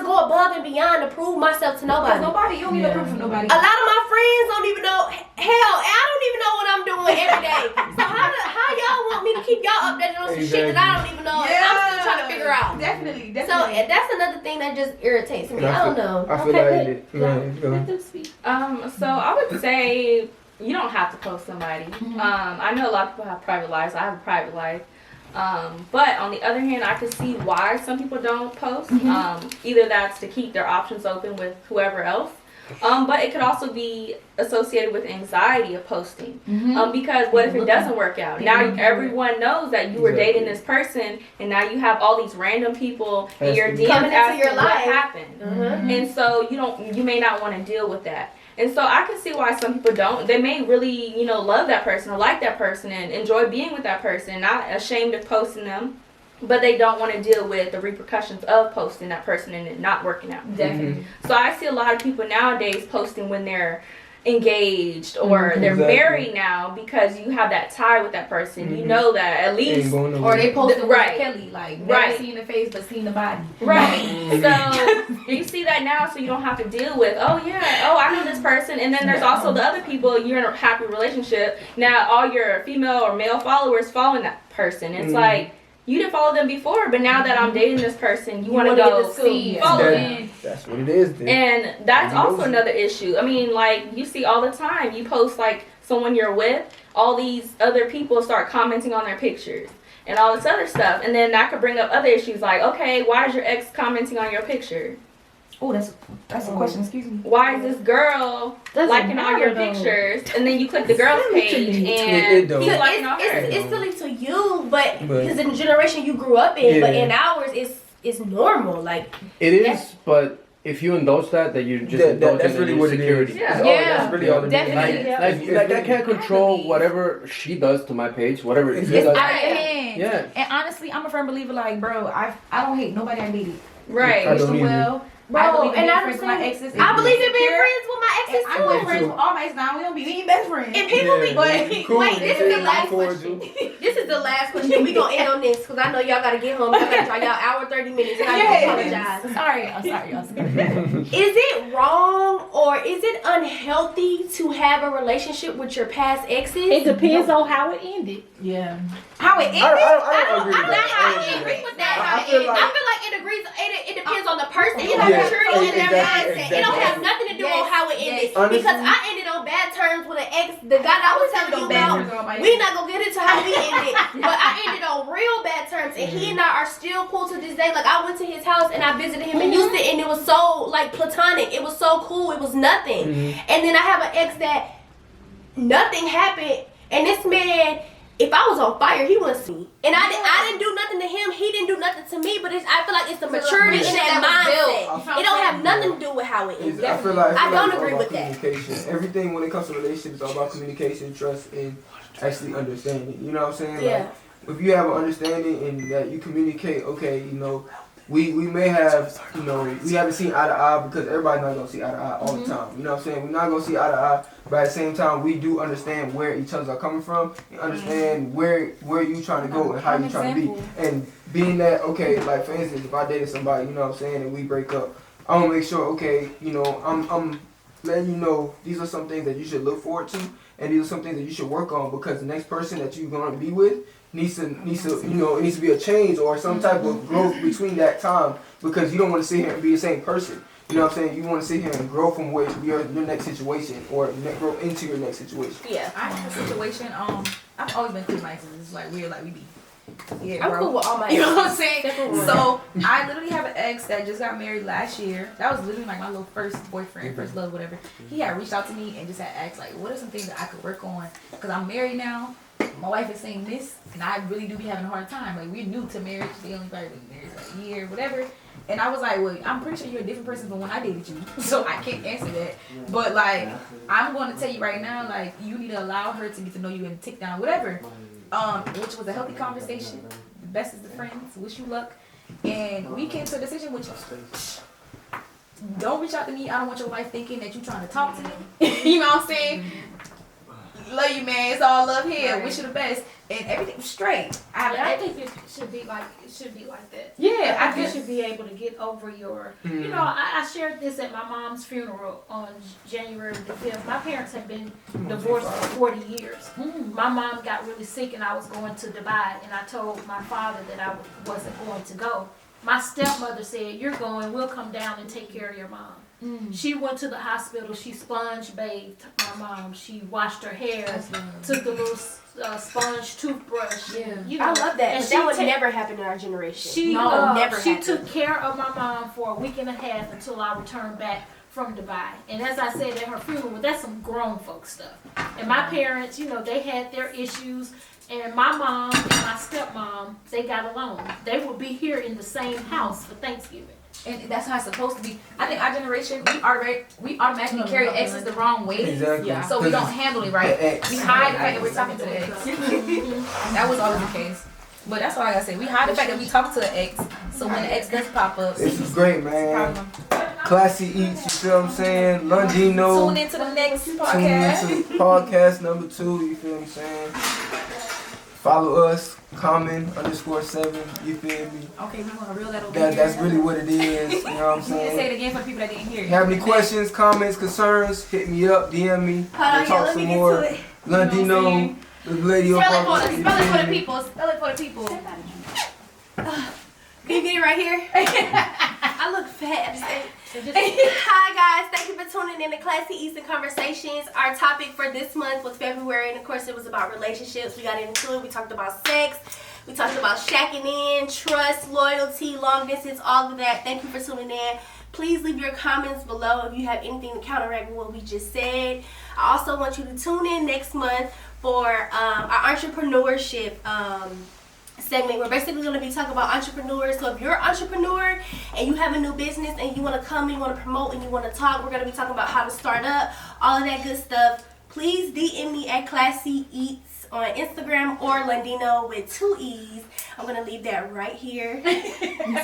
go above and beyond to prove myself to nobody. You don't need to prove to nobody. A lot of my friends don't even know. Hell, I don't even know what I'm doing every day. So how y'all want me to keep y'all updated on some shit that I don't even know? I'm still trying to figure out. Definitely. So that's another thing that just irritates me. I don't know. I feel like it. So I would say you don't have to post somebody. I know a lot of people have private lives. I have a private life. But on the other hand, I can see why some people don't post. Either that's to keep their options open with whoever else. But it could also be associated with anxiety of posting. Because what if it doesn't work out? Now everyone knows that you were dating this person, and now you have all these random people in your DMs asking what happened. And so you may not want to deal with that. And so I can see why some people don't. They may really, you know, love that person or like that person and enjoy being with that person, not ashamed of posting them, but they don't want to deal with the repercussions of posting that person and it not working out. Definitely. So I see a lot of people nowadays posting when they're engaged or they're married now because you have that tie with that person. You know that at least, or they post the right. Kelly, like never seen the face but seen the body. Right. So you see that now, so you don't have to deal with, oh I know this person. And then there's also the other people, you're in a happy relationship. Now all your female or male followers following that person. It's like, you didn't follow them before, but now that I'm dating this person, you want to go follow them. That's what it is. Then. And that's also another issue. I mean, like, you see all the time, you post, like, someone you're with, all these other people start commenting on their pictures and all this other stuff. And then that could bring up other issues like, okay, why is your ex commenting on your picture? Oh, that's a question. Excuse me. Why is this girl liking all your pictures? And then you click the girl's page and he's liking all hers. It's silly to you, but because in the generation you grew up in, but in ours, it's normal. Like it is, but if you indulge that you're just indulging that's really in what insecurity. it is. That's really all it is. Definitely. Like I can't control whatever she does to my page, whatever he does. Out of hand. Yeah. And honestly, I'm a firm believer. Like, bro, I don't hate nobody I dated. Right. I don't well. Bro, I believe in and being I friends with my exes. I believe in being friends with my exes I'm too. friends with all my exes now. We don't be even best friends. And people be cool. wait, this is the last question. This is the last question. We gonna end on this because I know y'all gotta get home. Y'all gotta try y'all hour 30 minutes. And I apologize. Sorry, y'all. Is it wrong or is it unhealthy to have a relationship with your past exes? It depends on how it ended. Yeah. How it ended? I don't agree with that. I agree with that. I feel like it depends on the person. It Yeah, has maturity in their exactly, mindset. It don't have nothing to do on how it ended. Because I ended on bad terms with an ex. The guy that I was telling you about, we not gonna get into how we ended. But I ended on real bad terms, and he and I are still cool to this day. Like I went to his house and I visited him in Houston, and it was so like platonic. It was so cool. It was nothing. And then I have an ex that nothing happened, and this man. If I was on fire, he wouldn't see. And I didn't do nothing to him. He didn't do nothing to me. But I feel like it's the maturity in that mindset. It don't have nothing to do with how it is. I feel like I don't it's agree all with about that. communication. Everything when it comes to relationships is all about communication, trust, and actually understanding. You know what I'm saying? Yeah. Like, if you have an understanding and that you communicate, okay, you know, we may have, you know, we haven't seen eye to eye because everybody's not gonna see eye to eye all the time. You know what I'm saying? We're not gonna see eye to eye, but at the same time, we do understand where each other are coming from and understand where you trying to go and how you trying to be. And being that, okay, like for instance, if I dated somebody, you know what I'm saying, and we break up, I'm gonna make sure, okay, you know, I'm letting you know these are some things that you should look forward to, and these are some things that you should work on because the next person that you're gonna be with needs to you know, it needs to be a change or some type of growth between that time because you don't want to sit here and be the same person. You know what I'm saying? You want to sit here and grow from where your next situation or grow into your next situation. Yeah, I had a situation. I've always been cool with my exes. It's like weird, like we be. Yeah, I'm cool with all my exes. You know what I'm saying? So I literally have an ex that just got married last year. That was literally like my little first boyfriend, first love, whatever. He had reached out to me and just had asked like, what are some things that I could work on? Because I'm married now. My wife is saying this, and I really do be having a hard time. Like, we're new to marriage. They only probably been married like a year, whatever. And I was like, well, I'm pretty sure you're a different person from when I dated you. So I can't answer that. But, like, I'm going to tell you right now, like, you need to allow her to get to know you and tick down, whatever. Which was a healthy conversation. The best is the friends. Wish you luck. And we came to a decision which don't reach out to me. I don't want your wife thinking that you're trying to talk to me. You know what I'm saying? Love you, man. It's all love here. Wish you the best, and everything was straight. I think it should be like that. Yeah, I think you should be able to get over your. You know, I shared this at my mom's funeral on January the 5th. My parents have been divorced for 40 years. My mom got really sick, and I was going to Dubai, and I told my father that I wasn't going to go. My stepmother said, "You're going. We'll come down and take care of your mom." She went to the hospital. She sponge bathed my mom. She washed her hair. Took the little sponge toothbrush. Yeah, you know, I love that. And but that would never happen in our generation. She never. She took care of my mom for a week and a half until I returned back from Dubai. And as I said at her funeral, that's some grown folk stuff. And my parents, you know, they had their issues. And my mom and my stepmom, they got along. They would be here in the same house for Thanksgiving. and that's how it's supposed to be. I think our generation, we automatically carry exes the wrong way. Exactly. Yeah. So we don't handle it right. We hide the fact that we're talking to the ex. That was always the case. But that's all I gotta say. We hide the fact that we talk to the ex. So when the ex does pop up, This is great, man. Classy Eats, you feel what I'm saying? Lundino. tune into the next Tune podcast. into podcast number 2, you feel what I'm saying? Follow us, common_7, you feel me? Okay, we're gonna reel that over That's really what it is, you know what I'm You need to say saying? it again for the people that didn't hear it. Have any questions, comments, concerns, hit me up, DM me, we'll talk some more. Lundino, the lady up Spell on it for the people. Spell it for the people. Can you get it right here? I look fat. Hi guys, thank you for tuning in to Classy Eats and Conversations. Our topic for this month was February, and of course it was about relationships. We got into it. We talked about sex. We talked about shacking in, trust, loyalty, long distance, all of that. Thank you for tuning in. Please leave your comments below if you have anything to counteract what we just said. I also want you to tune in next month for our entrepreneurship segment. We're basically going to be talking about entrepreneurs. So if you're an entrepreneur and you have a new business and you want to come and you want to promote and you want to talk, we're going to be talking about how to start up, all of that good stuff. Please DM me at Classy Eats on Instagram or Lundino with 2 E's. I'm going to leave that right here so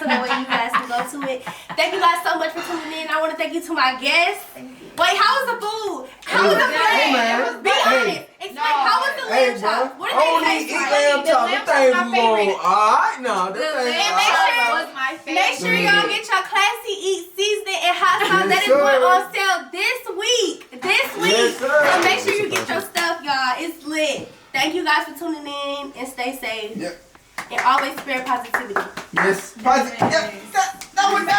that way you guys can go to it. Thank you guys so much for tuning in. I want to thank you to my guests. Wait, how was the food? How was the food? Hey, man. Be honest. Explain, how was the lamb Hey, chop? bro. What I don't did need they to eat taste lamb like? chop. Them things my was favorite. alright now. Them The things lamb make alright sure- now. was my favorite. Make sure y'all get your Classy Eat seasoning and hot sauce. Yes, That is sir. going on sale this week. Yes, sir. So make sure you get your stuff, y'all. It's lit. Thank you guys for tuning in and stay safe. Yep. And always spread positivity. Yes. Positive. Yep. That was that.